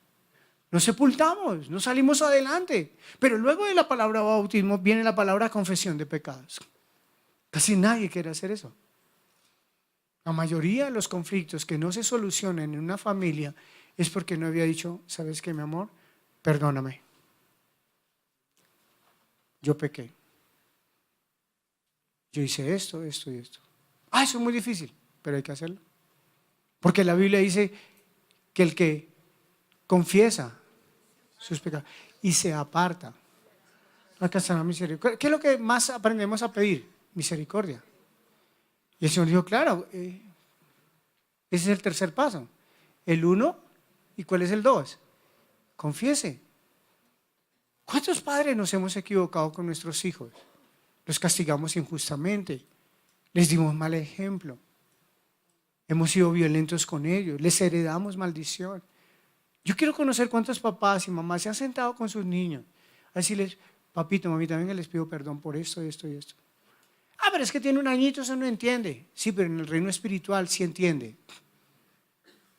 Nos sepultamos, no salimos adelante. Pero luego de la palabra bautismo viene la palabra confesión de pecados. Casi nadie quiere hacer eso. La mayoría de los conflictos que no se solucionan en una familia es porque no había dicho, ¿sabes qué, mi amor? Perdóname. Yo pequé. Yo hice esto, esto y esto. Eso es muy difícil, pero hay que hacerlo. Porque la Biblia dice que el que confiesa sus pecados y se aparta alcanzará misericordia. ¿Qué es lo que más aprendemos a pedir? Misericordia. Y el Señor dijo, claro, ese es el tercer paso. El 1, ¿y cuál es el 2? Confiese. ¿Cuántos padres nos hemos equivocado con nuestros hijos? Los castigamos injustamente, les dimos mal ejemplo, hemos sido violentos con ellos, les heredamos maldición. Yo quiero conocer cuántos papás y mamás se han sentado con sus niños a decirles, papito, mamita, venga, les pido perdón por esto, esto y esto. Pero es que tiene un añito, eso no entiende. Sí, pero en el reino espiritual sí entiende.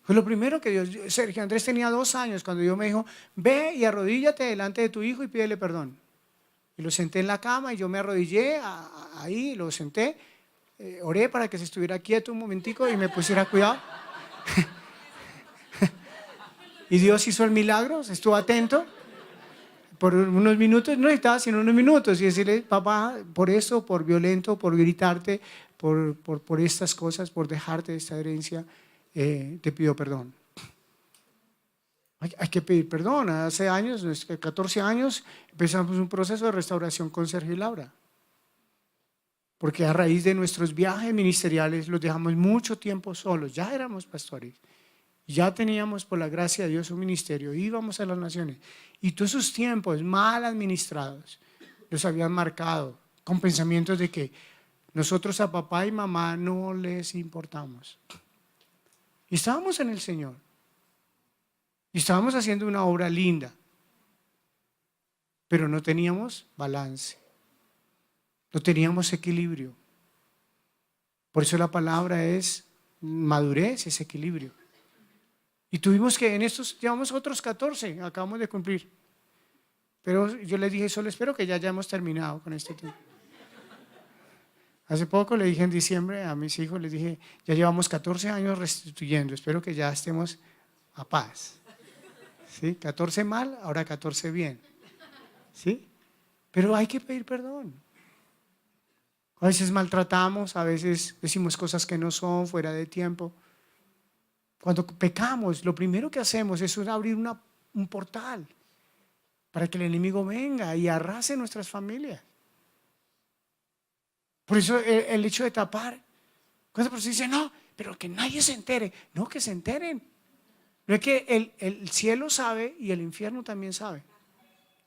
Fue lo primero que Dios, Sergio Andrés tenía 2 años cuando Dios me dijo, ve y arrodíllate delante de tu hijo y pídele perdón. Y lo senté en la cama y yo me arrodillé ahí, lo senté, oré para que se estuviera quieto un momentico y me pusiera cuidado. Y Dios hizo el milagro, estuvo atento. Por unos minutos, no necesitaba sino unos minutos y decirle, papá, por eso, por violento, por gritarte, por estas cosas, por dejarte esta herencia, te pido perdón. Hay que pedir perdón. Hace años, 14 años, empezamos un proceso de restauración con Sergio y Laura. Porque a raíz de nuestros viajes ministeriales los dejamos mucho tiempo solos. Ya éramos pastores. Ya teníamos, por la gracia de Dios, un ministerio. Íbamos a las naciones. Y todos esos tiempos mal administrados los habían marcado con pensamientos de que nosotros a papá y mamá no les importamos. Y estábamos en el Señor. Y estábamos haciendo una obra linda, pero no teníamos balance, no teníamos equilibrio. Por eso la palabra es madurez, es equilibrio. Y tuvimos que, en estos, llevamos otros 14, acabamos de cumplir. Pero yo les dije, solo espero que ya hayamos terminado con este tiempo. Hace poco le dije en diciembre a mis hijos, les dije, ya llevamos 14 años restituyendo, espero que ya estemos a paz. ¿Sí? 14 mal, ahora 14 bien. ¿Sí? Pero hay que pedir perdón. A veces maltratamos, a veces decimos cosas que no son, fuera de tiempo. Cuando pecamos, lo primero que hacemos es abrir un portal para que el enemigo venga y arrase nuestras familias. Por eso el hecho de tapar, cuando personas dicen, no, pero que nadie se entere. No, que se enteren. No es que el cielo sabe y el infierno también sabe.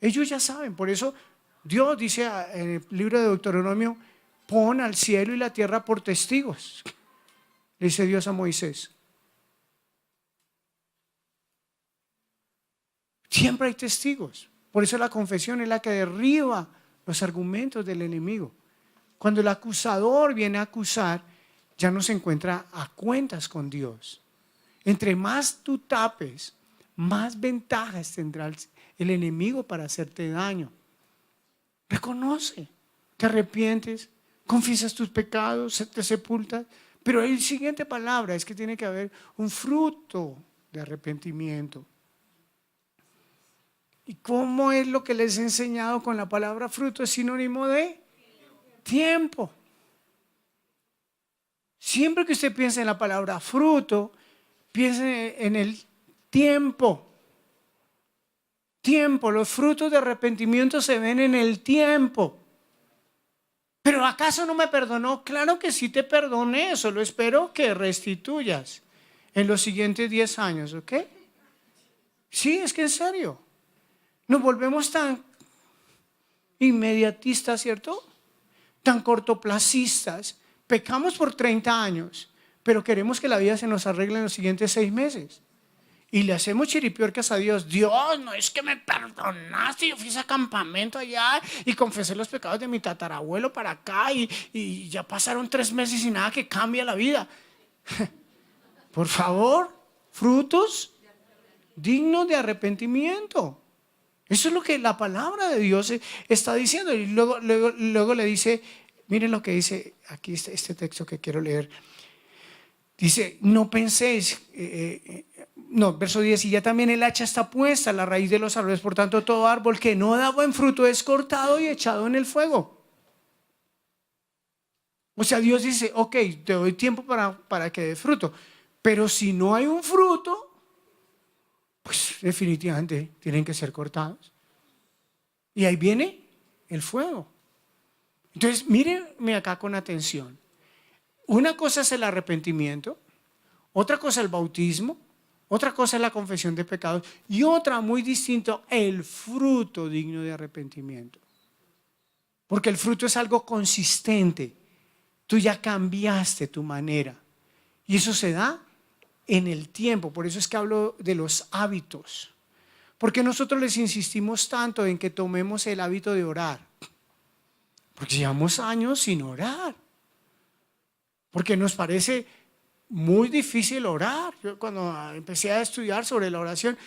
Ellos ya saben. Por eso Dios dice en el libro de Deuteronomio, pon al cielo y la tierra por testigos. Le dice Dios a Moisés. Siempre hay testigos. Por eso la confesión es la que derriba los argumentos del enemigo. Cuando el acusador viene a acusar, ya no se encuentra a cuentas con Dios. Entre más tú tapes, más ventajas tendrá el enemigo para hacerte daño. Reconoce, te arrepientes, confiesas tus pecados, te sepultas. Pero la siguiente palabra es que tiene que haber un fruto de arrepentimiento. ¿Y cómo es lo que les he enseñado con la palabra fruto? Es sinónimo de tiempo. Siempre que usted piense en la palabra fruto, piense en el tiempo. Tiempo, los frutos de arrepentimiento se ven en el tiempo. ¿Pero acaso no me perdonó? Claro que sí te perdoné, solo espero que restituyas en los siguientes 10 años, ¿ok? Sí, es que en serio. Nos volvemos tan inmediatistas, ¿cierto? Tan cortoplacistas. Pecamos por 30 años, pero queremos que la vida se nos arregle en los siguientes 6 meses. Y le hacemos chiripiorcas a Dios. Dios, no es que me perdonaste. Yo fui a ese campamento allá y confesé los pecados de mi tatarabuelo para acá y ya pasaron 3 meses y nada que cambia la vida. Por favor, frutos dignos de arrepentimiento. Eso es lo que la palabra de Dios está diciendo. Y luego le dice, miren lo que dice aquí este texto que quiero leer. Dice, no penséis, verso 10, y ya también el hacha está puesta a la raíz de los árboles, por tanto todo árbol que no da buen fruto es cortado y echado en el fuego. O sea, Dios dice, ok, te doy tiempo para que dé fruto, pero si no hay un fruto, pues definitivamente tienen que ser cortados. Y ahí viene el fuego. Entonces, mírenme acá con atención. Una cosa es el arrepentimiento, otra cosa el bautismo, otra cosa es la confesión de pecados y otra muy distinto, el fruto digno de arrepentimiento. Porque el fruto es algo consistente. Tú ya cambiaste tu manera y eso se da en el tiempo. Por eso es que hablo de los hábitos. Porque nosotros les insistimos tanto en que tomemos el hábito de orar. Porque llevamos años sin orar. Porque nos parece muy difícil orar. Yo cuando empecé a estudiar sobre la oración,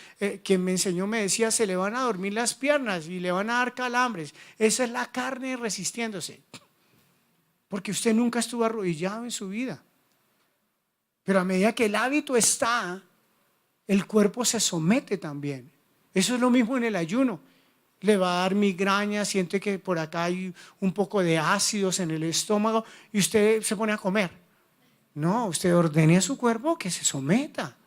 quien me enseñó me decía, se le van a dormir las piernas y le van a dar calambres. Esa es la carne resistiéndose. Porque usted nunca estuvo arrodillado en su vida. Pero a medida que el hábito está, el cuerpo se somete también. Eso es lo mismo en el ayuno. Le va a dar migraña, siente que por acá hay un poco de ácidos en el estómago y usted se pone a comer. No, usted ordene a su cuerpo que se someta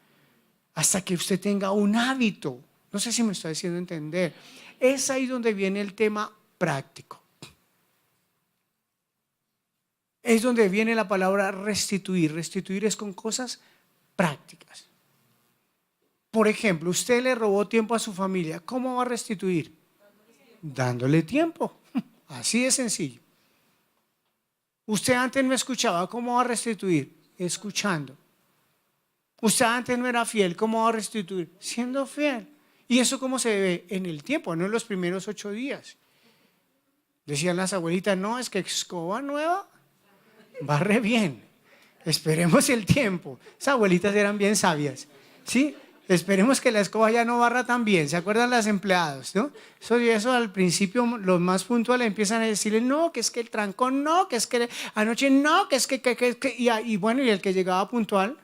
hasta que usted tenga un hábito. No sé si me estoy haciendo entender. Es ahí donde viene el tema práctico. Es donde viene la palabra restituir. Restituir es con cosas prácticas. Por ejemplo, usted le robó tiempo a su familia. ¿Cómo va a restituir? Dándole tiempo. Así de sencillo. Usted antes no escuchaba. ¿Cómo va a restituir? Escuchando. Usted antes no era fiel. ¿Cómo va a restituir? Siendo fiel. ¿Y eso cómo se ve? En el tiempo, no en los primeros 8 días. Decían las abuelitas, no, es que escoba nueva barre bien. Esperemos el tiempo. Esas abuelitas eran bien sabias. ¿Sí? Esperemos que la escoba ya no barra tan bien. ¿Se acuerdan las empleados? ¿No? Eso al principio los más puntuales empiezan a decirle, no, que es que el trancón no, que es que anoche no, que es que y bueno, y el que llegaba puntual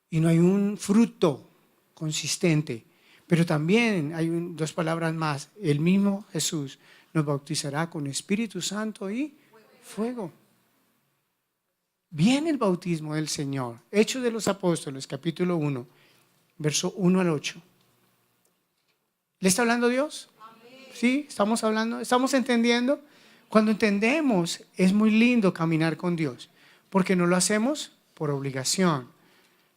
y no hay un fruto consistente. Pero también hay 2 palabras más. El mismo Jesús nos bautizará con Espíritu Santo y fuego. Viene el bautismo del Señor. Hechos de los Apóstoles, capítulo 1, verso 1 al 8. ¿Le está hablando Dios? Amén. ¿Sí? ¿Estamos hablando? ¿Estamos entendiendo? Cuando entendemos, es muy lindo caminar con Dios, porque no lo hacemos por obligación.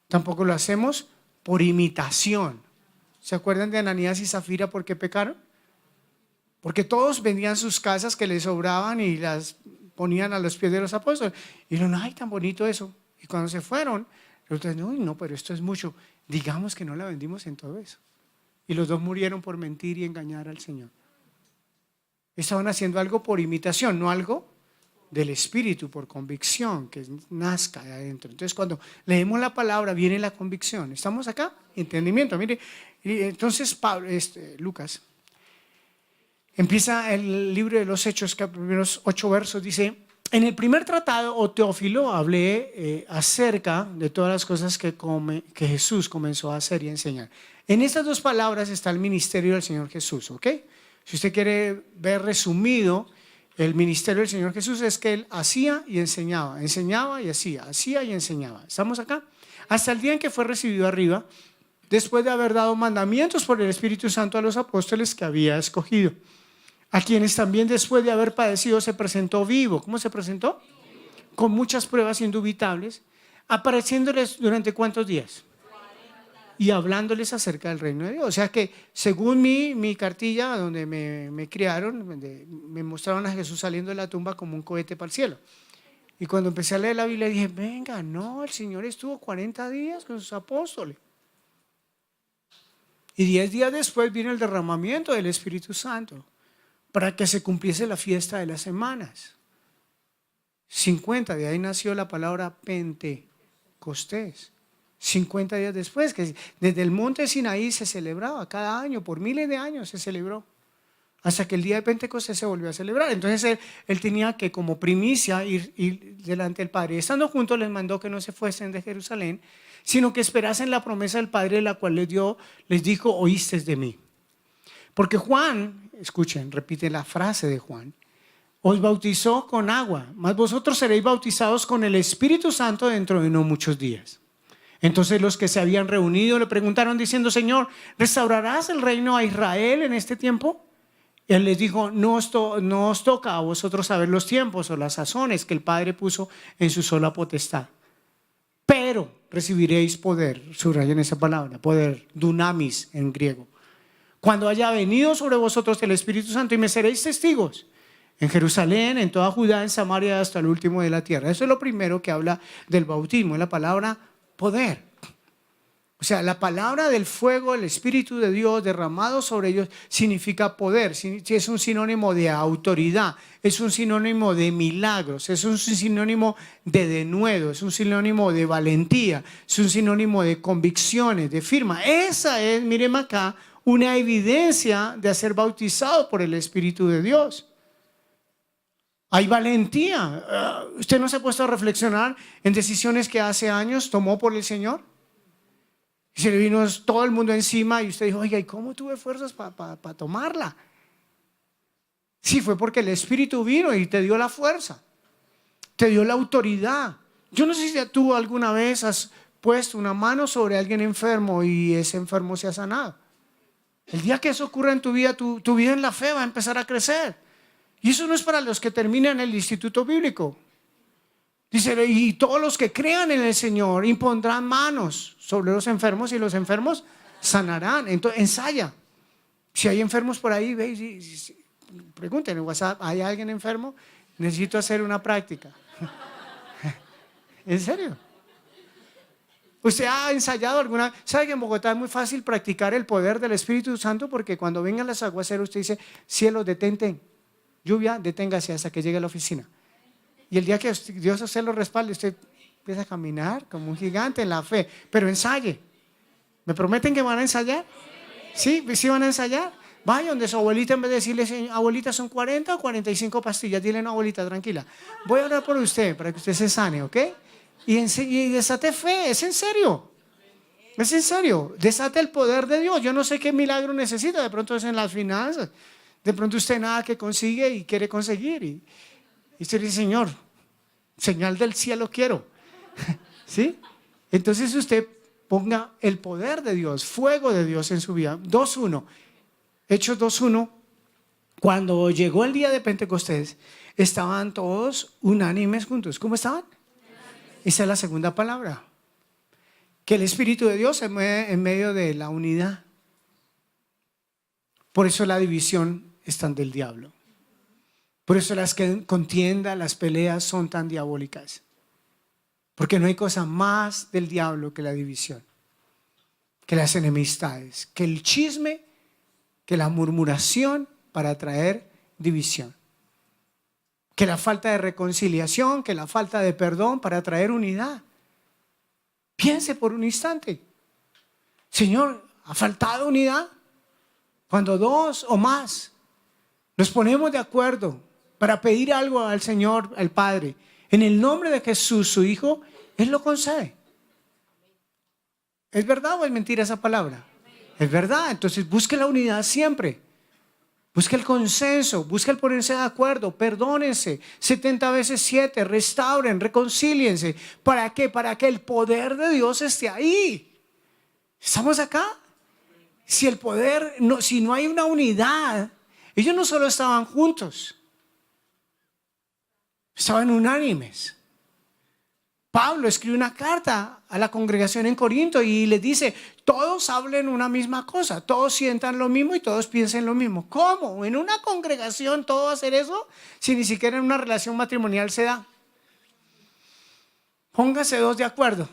Tampoco lo hacemos por imitación. ¿Se acuerdan de Ananías y Zafira por qué pecaron? Porque todos vendían sus casas que les sobraban y las ponían a los pies de los apóstoles. Y dijeron, ay, tan bonito eso. Y cuando se fueron, entonces, no, pero esto es mucho. Digamos que no la vendimos en todo eso. Y los 2 murieron por mentir y engañar al Señor. Estaban haciendo algo por imitación, no algo del Espíritu, por convicción, que nazca de adentro. Entonces, cuando leemos la palabra, viene la convicción. ¿Estamos acá? Entendimiento. Mire, y entonces Lucas Empieza el libro de los Hechos, primeros 8 versos, dice: en el primer tratado, oh Teófilo, hablé acerca de todas las cosas que Jesús comenzó a hacer y a enseñar. En estas dos palabras está el ministerio del Señor Jesús, ¿ok? Si usted quiere ver resumido el ministerio del Señor Jesús, es que Él hacía y enseñaba y hacía y enseñaba. ¿Estamos acá? Hasta el día en que fue recibido arriba, después de haber dado mandamientos por el Espíritu Santo a los apóstoles que había escogido, a quienes también después de haber padecido se presentó vivo. ¿Cómo se presentó? Con muchas pruebas indubitables, apareciéndoles durante ¿cuántos días? Y hablándoles acerca del reino de Dios. O sea que según mi cartilla, donde me criaron, me mostraron a Jesús saliendo de la tumba como un cohete para el cielo. Y cuando empecé a leer la Biblia dije: venga, no, el Señor estuvo 40 días con sus apóstoles. Y 10 días después vino el derramamiento del Espíritu Santo para que se cumpliese la fiesta de las semanas. 50, de ahí nació la palabra Pentecostés. 50 días después, que desde el monte Sinaí se celebraba cada año, por miles de años se celebró, hasta que el día de Pentecostés se volvió a celebrar. Entonces él tenía que, como primicia, ir delante del Padre. Estando juntos les mandó que no se fuesen de Jerusalén, sino que esperasen la promesa del Padre, la cual les dijo: oísteis de mí. Porque Juan, escuchen, repite la frase de Juan: os bautizó con agua, mas vosotros seréis bautizados con el Espíritu Santo dentro de no muchos días. Entonces los que se habían reunido le preguntaron diciendo: Señor, ¿restaurarás el reino a Israel en este tiempo? Y él les dijo: no os toca a vosotros saber los tiempos o las sazones que el Padre puso en su sola potestad. Pero recibiréis poder, subrayen esa palabra, poder, dunamis en griego, cuando haya venido sobre vosotros el Espíritu Santo, y me seréis testigos en Jerusalén, en toda Judá, en Samaria, hasta el último de la tierra. Eso es lo primero que habla del bautismo, es la palabra poder. O sea, la palabra del fuego, el Espíritu de Dios derramado sobre ellos significa poder. Es un sinónimo de autoridad, es un sinónimo de milagros, es un sinónimo de denuedo, es un sinónimo de valentía, es un sinónimo de convicciones, de firma. Esa es, miren acá, una evidencia de ser bautizado por el Espíritu de Dios. Hay valentía. ¿Usted no se ha puesto a reflexionar en decisiones que hace años tomó por el Señor? Y se le vino todo el mundo encima y usted dijo: oiga, ¿y cómo tuve fuerzas para tomarla? Sí, fue porque el Espíritu vino y te dio la fuerza, te dio la autoridad. Yo no sé si tú alguna vez has puesto una mano sobre alguien enfermo y ese enfermo se ha sanado. El día que eso ocurra en tu vida, tu vida en la fe va a empezar a crecer. Y eso no es para los que terminan el instituto bíblico. Dice: y todos los que crean en el Señor impondrán manos sobre los enfermos y los enfermos sanarán. Entonces ensaya. Si hay enfermos por ahí, ve y pregunten en WhatsApp: ¿hay alguien enfermo? Necesito hacer una práctica. ¿En serio? ¿Usted ha ensayado alguna? ¿Sabe que en Bogotá es muy fácil practicar el poder del Espíritu Santo? Porque cuando vengan las aguaceros usted dice: cielo, detente, lluvia, deténgase hasta que llegue a la oficina. Y el día que Dios a usted lo respalde, usted empieza a caminar como un gigante en la fe. Pero ensaye. ¿Me prometen que van a ensayar? ¿Sí? ¿Sí van a ensayar? Vaya donde su abuelita, en vez de decirle: abuelita, son 40 o 45 pastillas, dile: no, abuelita, tranquila, voy a orar por usted para que usted se sane, ¿ok? Y desate fe. Es en serio. Es en serio. Desate el poder de Dios. Yo no sé qué milagro necesita. De pronto es en las finanzas. De pronto usted nada que consigue y quiere conseguir. Y usted dice: Señor, señal del cielo quiero. ¿Sí? Entonces usted ponga el poder de Dios, fuego de Dios en su vida. 2:1. Hechos 2:1. Cuando llegó el día de Pentecostés, estaban todos unánimes juntos. ¿Cómo estaban? Esa es la segunda palabra. Que el Espíritu de Dios se mueve en medio de la unidad. Por eso la división es tan del diablo. Por eso las contiendas, las peleas son tan diabólicas. Porque no hay cosa más del diablo que la división, que las enemistades, que el chisme, que la murmuración para traer división, que la falta de reconciliación, que la falta de perdón para traer unidad. Piense por un instante: Señor, ¿ha faltado unidad? Cuando dos o más Nos ponemos de acuerdo para pedir algo al Señor, al Padre. En el nombre de Jesús, su Hijo, Él lo concede. ¿Es verdad o es mentira esa palabra? Es verdad. Entonces busque la unidad siempre. Busque el consenso, busque el ponerse de acuerdo, perdónense 70 veces 7, restauren, reconcíliense. ¿Para qué? Para que el poder de Dios esté ahí. ¿Estamos acá? Si el poder, si no hay una unidad, ellos no solo estaban juntos, estaban unánimes. Pablo escribe una carta a la congregación en Corinto y les dice, todos hablen una misma cosa, todos sientan lo mismo y todos piensen lo mismo. ¿Cómo? ¿En una congregación todo hacer eso? Si ni siquiera en una relación matrimonial se da. Póngase dos de acuerdo.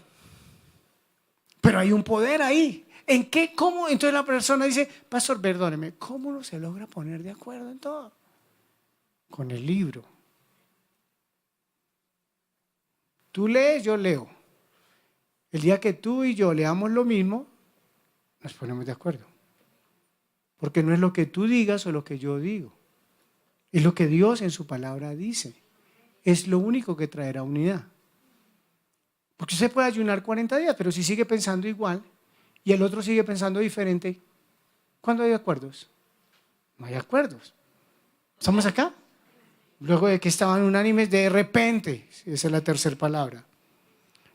Pero hay un poder ahí. ¿En qué? ¿Cómo? Entonces la persona dice, pastor, perdóneme, ¿cómo no se logra poner de acuerdo en todo? Con el libro. Tú lees, yo leo. El día que tú y yo leamos lo mismo, nos ponemos de acuerdo. Porque no es lo que tú digas o lo que yo digo. Es lo que Dios en su palabra dice. Es lo único que traerá unidad. Porque usted puede ayunar 40 días, pero si sigue pensando igual y el otro sigue pensando diferente, ¿cuándo hay acuerdos? No hay acuerdos. ¿Estamos acá? Luego de que estaban unánimes, de repente, esa es la tercera palabra,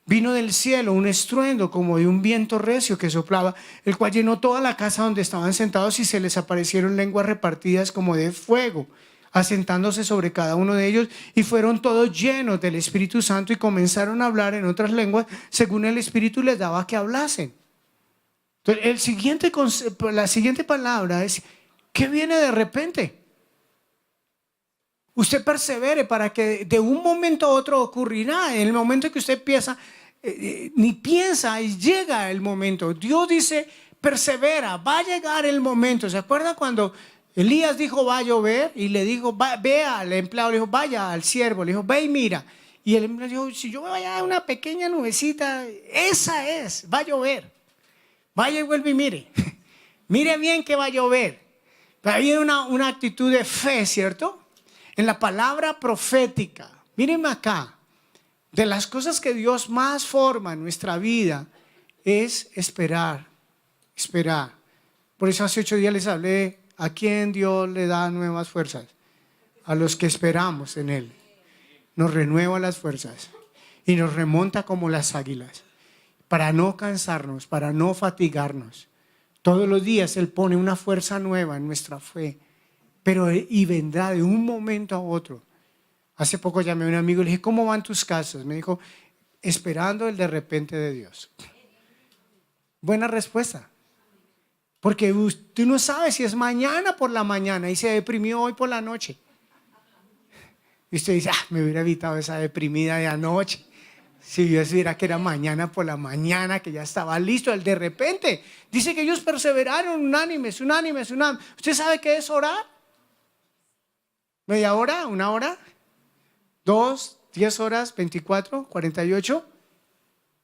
vino del cielo un estruendo como de un viento recio que soplaba, el cual llenó toda la casa donde estaban sentados y se les aparecieron lenguas repartidas como de fuego, asentándose sobre cada uno de ellos, y fueron todos llenos del Espíritu Santo y comenzaron a hablar en otras lenguas según el Espíritu les daba que hablasen. Entonces, la siguiente palabra es, ¿qué viene de repente? Usted persevere para que de un momento a otro ocurrirá. En el momento que usted piensa, ni piensa y llega el momento. Dios dice, persevera, va a llegar el momento. ¿Se acuerda cuando Elías dijo, va a llover? Y le dijo, ve al empleado, le dijo, vaya al siervo, le dijo, ve y mira. Y el empleado dijo, si yo me vaya a una pequeña nubecita, esa es, va a llover. Vaya y vuelve y mire. Mire bien que va a llover. Pero hay una actitud de fe, ¿cierto? En la palabra profética, mírenme acá, de las cosas que Dios más forma en nuestra vida es esperar, esperar. Por eso hace 8 días les hablé, ¿a quién Dios le da nuevas fuerzas? A los que esperamos en Él. Nos renueva las fuerzas y nos remonta como las águilas, para no cansarnos, para no fatigarnos. Todos los días Él pone una fuerza nueva en nuestra fe. Pero y vendrá de un momento a otro. Hace poco llamé a un amigo y le dije, ¿cómo van tus casas? Me dijo, esperando el de repente de Dios. Buena respuesta. Porque tú no sabes si es mañana por la mañana y se deprimió hoy por la noche. Y usted dice, me hubiera evitado esa deprimida de anoche. Si Dios viera que era mañana por la mañana, que ya estaba listo, el de repente. Dice que ellos perseveraron unánimes. ¿Usted sabe qué es orar? ¿Media hora? ¿1 hora? 2, 10 horas, 24, 48.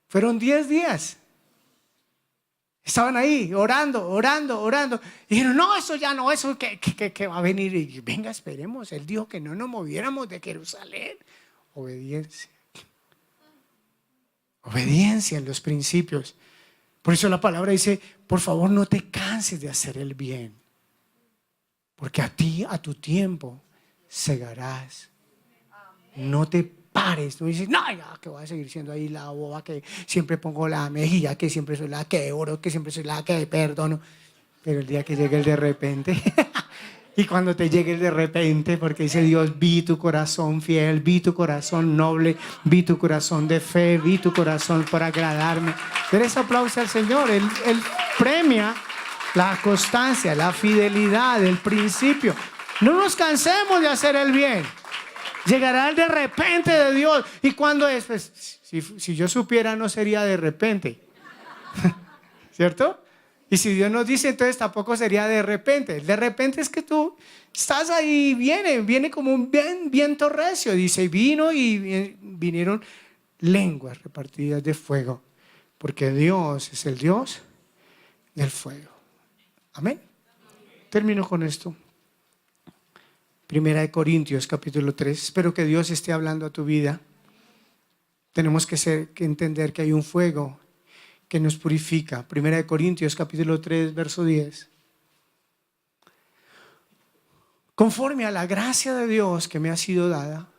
Fueron 10 días. Estaban ahí orando. Y dijeron, no, eso ya no, eso que va a venir. Y venga, esperemos. Él dijo que no nos moviéramos de Jerusalén. Obediencia. Obediencia en los principios. Por eso la palabra dice, por favor no te canses de hacer el bien. Porque a tu tiempo, segarás. No te pares. No dices, no, ya que voy a seguir siendo ahí la boba que siempre pongo la mejilla, que siempre soy la que oro, que siempre soy la que perdono. Pero el día que llegue el de repente, y cuando te llegue el de repente, porque dice Dios, vi tu corazón fiel, vi tu corazón noble, vi tu corazón de fe, vi tu corazón por agradarme. Pero ese aplauso al Señor. Él premia la constancia, la fidelidad, el principio. No nos cansemos de hacer el bien. Llegará el de repente de Dios. ¿Y cuándo es? Pues, si yo supiera, no sería de repente. ¿Cierto? Y si Dios nos dice, entonces tampoco sería de repente. De repente es que tú estás ahí, viene como un viento recio. Dice, vino y vinieron lenguas repartidas de fuego. Porque Dios es el Dios del fuego. Amén. Termino con esto. Primera de Corintios, capítulo 3. Espero que Dios esté hablando a tu vida. Tenemos que entender que hay un fuego que nos purifica. Primera de Corintios, capítulo 3, verso 10. Conforme a la gracia de Dios que me ha sido dada,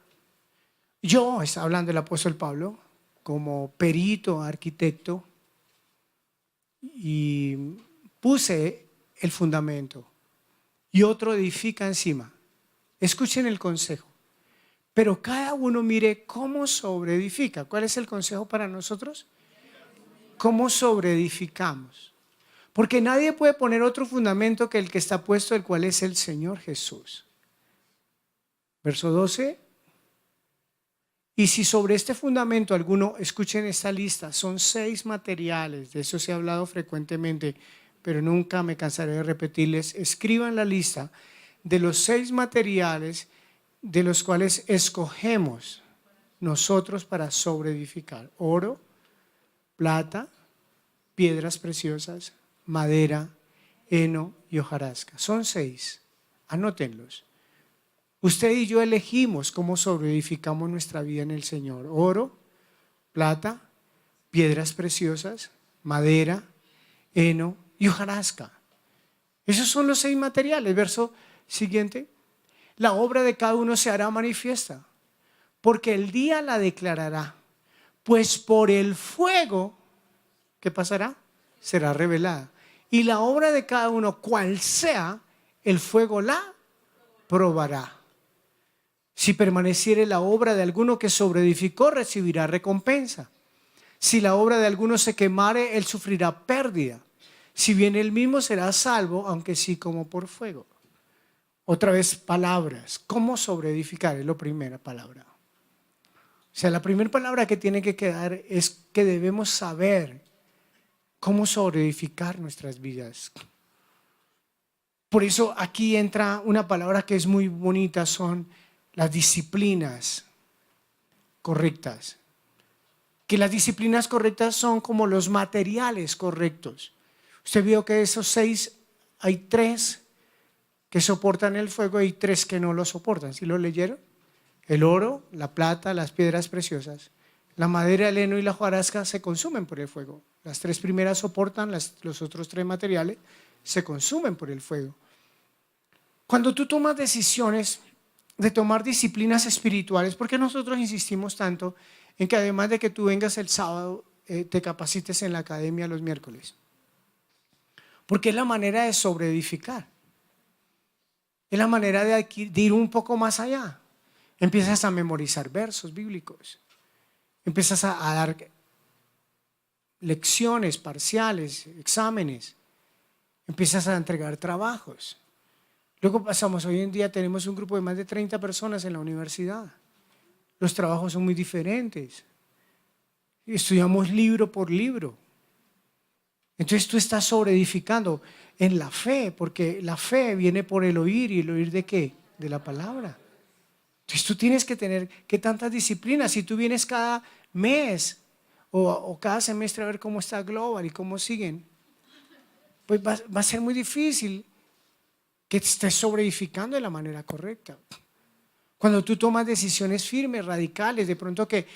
yo, está hablando el apóstol Pablo, como perito, arquitecto, y puse el fundamento y otro edifica encima. Escuchen el consejo. Pero cada uno mire cómo sobreedifica. ¿Cuál es el consejo para nosotros? ¿Cómo sobreedificamos? Porque nadie puede poner otro fundamento que el que está puesto, el cual es el Señor Jesús. Verso 12. Y si sobre este fundamento alguno, escuchen esta lista, son 6 materiales, de eso se ha hablado frecuentemente, pero nunca me cansaré de repetirles. Escriban la lista de los 6 materiales de los cuales escogemos nosotros para sobreedificar: oro, plata, piedras preciosas, madera, heno y hojarasca. Son 6, anótenlos. Usted y yo elegimos cómo sobreedificamos nuestra vida en el Señor: oro, plata, piedras preciosas, madera, heno y hojarasca. Esos son los 6 materiales. Verso siguiente. La obra de cada uno se hará manifiesta, porque el día la declarará, pues por el fuego, ¿qué pasará? Será revelada. Y la obra de cada uno, cual sea, el fuego la probará. Si permaneciere la obra de alguno que sobreedificó, recibirá recompensa. Si la obra de alguno se quemare, él sufrirá pérdida. Si bien él mismo será salvo, aunque sí como por fuego. Otra vez, palabras. ¿Cómo sobreedificar? Es la primera palabra. O sea, la primera palabra que tiene que quedar es que debemos saber cómo sobreedificar nuestras vidas. Por eso aquí entra una palabra que es muy bonita, son las disciplinas correctas. Que las disciplinas correctas son como los materiales correctos. Usted vio que esos 6, hay 3 que soportan el fuego y 3 que no lo soportan. ¿Sí lo leyeron? El oro, la plata, las piedras preciosas. La madera, el heno y la hojarasca se consumen por el fuego. Las 3 primeras soportan, los otros 3 materiales se consumen por el fuego. Cuando tú tomas decisiones de tomar disciplinas espirituales, ¿por qué nosotros insistimos tanto en que además de que tú vengas el sábado, te capacites en la academia los miércoles? Porque es la manera de sobreedificar. Es la manera de ir un poco más allá. Empiezas a memorizar versos bíblicos. Empiezas a dar lecciones parciales, exámenes. Empiezas a entregar trabajos. Luego pasamos, hoy en día tenemos un grupo de más de 30 personas en la universidad. Los trabajos son muy diferentes. Estudiamos libro por libro. Entonces tú estás sobreedificando en la fe, porque la fe viene por el oír, y el oír ¿de qué? De la palabra. Entonces tú tienes que tener ¿qué tantas disciplinas? Si tú vienes cada mes o cada semestre a ver cómo está Global y cómo siguen, pues va a ser muy difícil que estés sobreedificando de la manera correcta. Cuando tú tomas decisiones firmes, radicales, de pronto que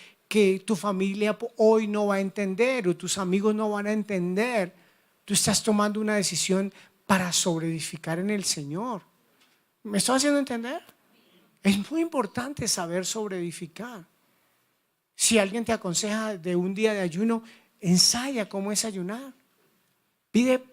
tu familia hoy no va a entender o tus amigos no van a entender, tú estás tomando una decisión para sobreedificar en el Señor. ¿Me estoy haciendo entender? Es muy importante saber sobreedificar. Si alguien te aconseja de un día de ayuno, ensaya cómo es ayunar. Pide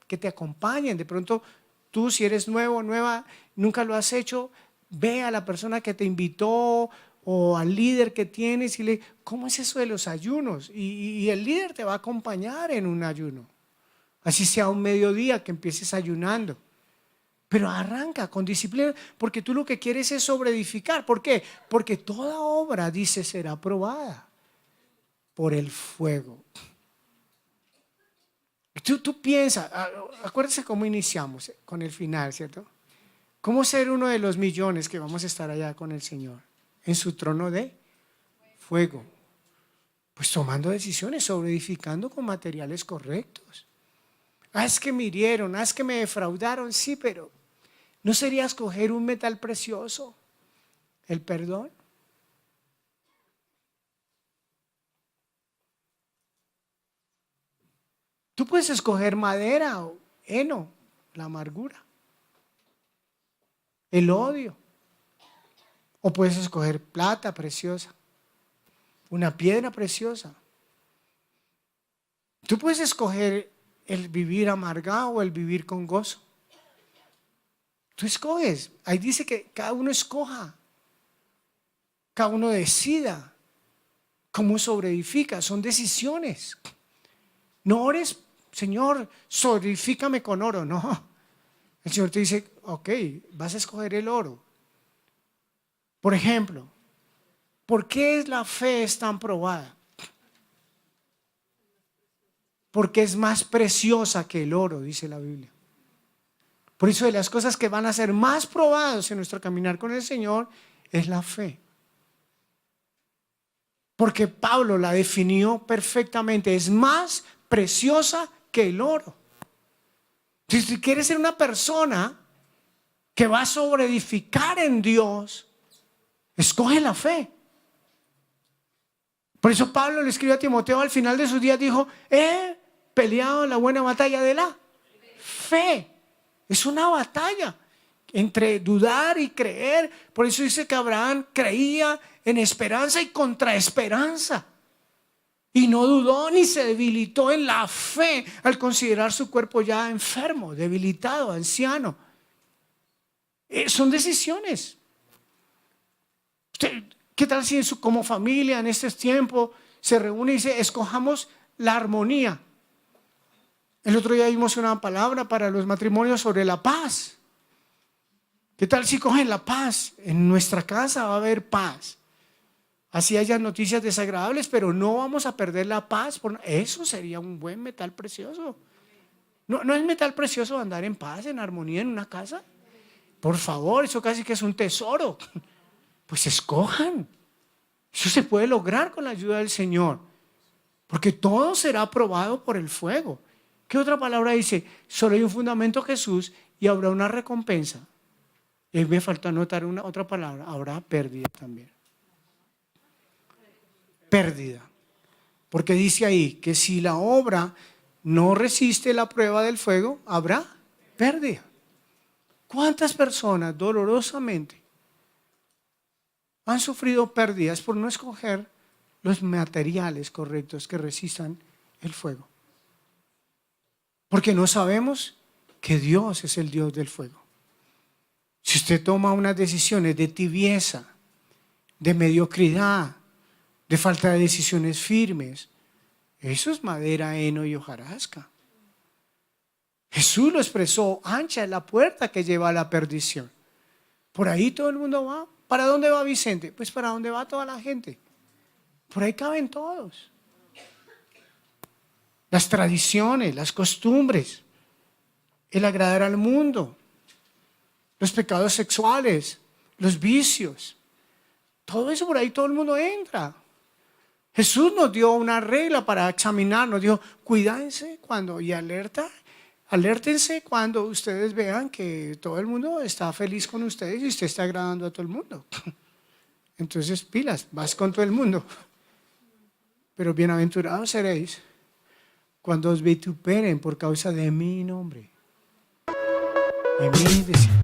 que te acompañen. De pronto tú, si eres nuevo, nueva, nunca lo has hecho, ve a la persona que te invitó o al líder que tienes y le dice, ¿cómo es eso de los ayunos? Y el líder te va a acompañar en un ayuno. Así sea un mediodía que empieces ayunando. Pero arranca con disciplina, porque tú lo que quieres es sobreedificar. ¿Por qué? Porque toda obra, dice, será probada por el fuego. Tú piensas, acuérdate cómo iniciamos con el final, ¿cierto? ¿Cómo ser uno de los millones que vamos a estar allá con el Señor? En su trono de fuego. Pues tomando decisiones, sobreedificando con materiales correctos. Es que me hirieron, es que me defraudaron, sí, pero ¿No sería escoger un metal precioso? ¿El perdón? Tú puedes escoger madera o heno, la amargura, el odio. O puedes escoger plata preciosa, una piedra preciosa. Tú puedes escoger el vivir amargado o el vivir con gozo. Tú escoges. Ahí dice que cada uno escoja. Cada uno decida cómo sobreedifica. Son decisiones. No ores, Señor, sobreedifícame con oro. No. El Señor te dice, ok, vas a escoger el oro. Por ejemplo, ¿por qué la fe es tan probada? Porque es más preciosa que el oro, dice la Biblia. Por eso de las cosas que van a ser más probadas en nuestro caminar con el Señor es la fe. Porque Pablo la definió perfectamente, es más preciosa que el oro. Si quieres ser una persona que va a sobreedificar en Dios, escoge la fe. Por eso Pablo le escribió a Timoteo al final de sus días, dijo, he peleado la buena batalla de la fe. Es una batalla entre dudar y creer. Por eso dice que Abraham creía en esperanza y contra esperanza. Y no dudó ni se debilitó en la fe al considerar su cuerpo ya enfermo, debilitado, anciano. Son decisiones. ¿Qué tal si como familia en este tiempo se reúne y dice, escojamos la armonía? El otro día vimos una palabra para los matrimonios sobre la paz. ¿Qué tal si cogen la paz? En nuestra casa va a haber paz. Así haya noticias desagradables, pero no vamos a perder la paz. Eso sería un buen metal precioso. ¿No es metal precioso andar en paz, en armonía en una casa? Por favor, eso casi que es un tesoro. Pues escojan. Eso se puede lograr con la ayuda del Señor. Porque todo será probado por el fuego. ¿Qué otra palabra dice? Solo hay un fundamento, Jesús, y habrá una recompensa. Y me faltó anotar otra palabra. Habrá pérdida también. Pérdida. Porque dice ahí que si la obra no resiste la prueba del fuego, habrá pérdida. ¿Cuántas personas dolorosamente han sufrido pérdidas por no escoger los materiales correctos que resistan el fuego? Porque no sabemos que Dios es el Dios del fuego. Si usted toma unas decisiones de tibieza, de mediocridad, de falta de decisiones firmes, eso es madera, heno y hojarasca. Jesús lo expresó, ancha es la puerta que lleva a la perdición. Por ahí todo el mundo va. ¿Para dónde va Vicente? Pues para dónde va toda la gente. Por ahí caben todos. Las tradiciones, las costumbres, el agradar al mundo, los pecados sexuales, los vicios. Todo eso por ahí todo el mundo entra. Jesús nos dio una regla para examinar, nos dijo, cuídense cuando y alértense cuando ustedes vean que todo el mundo está feliz con ustedes y usted está agradando a todo el mundo. Entonces, pilas, vas con todo el mundo. Pero bienaventurados seréis cuando os vituperen por causa de mi nombre. De mi decisión.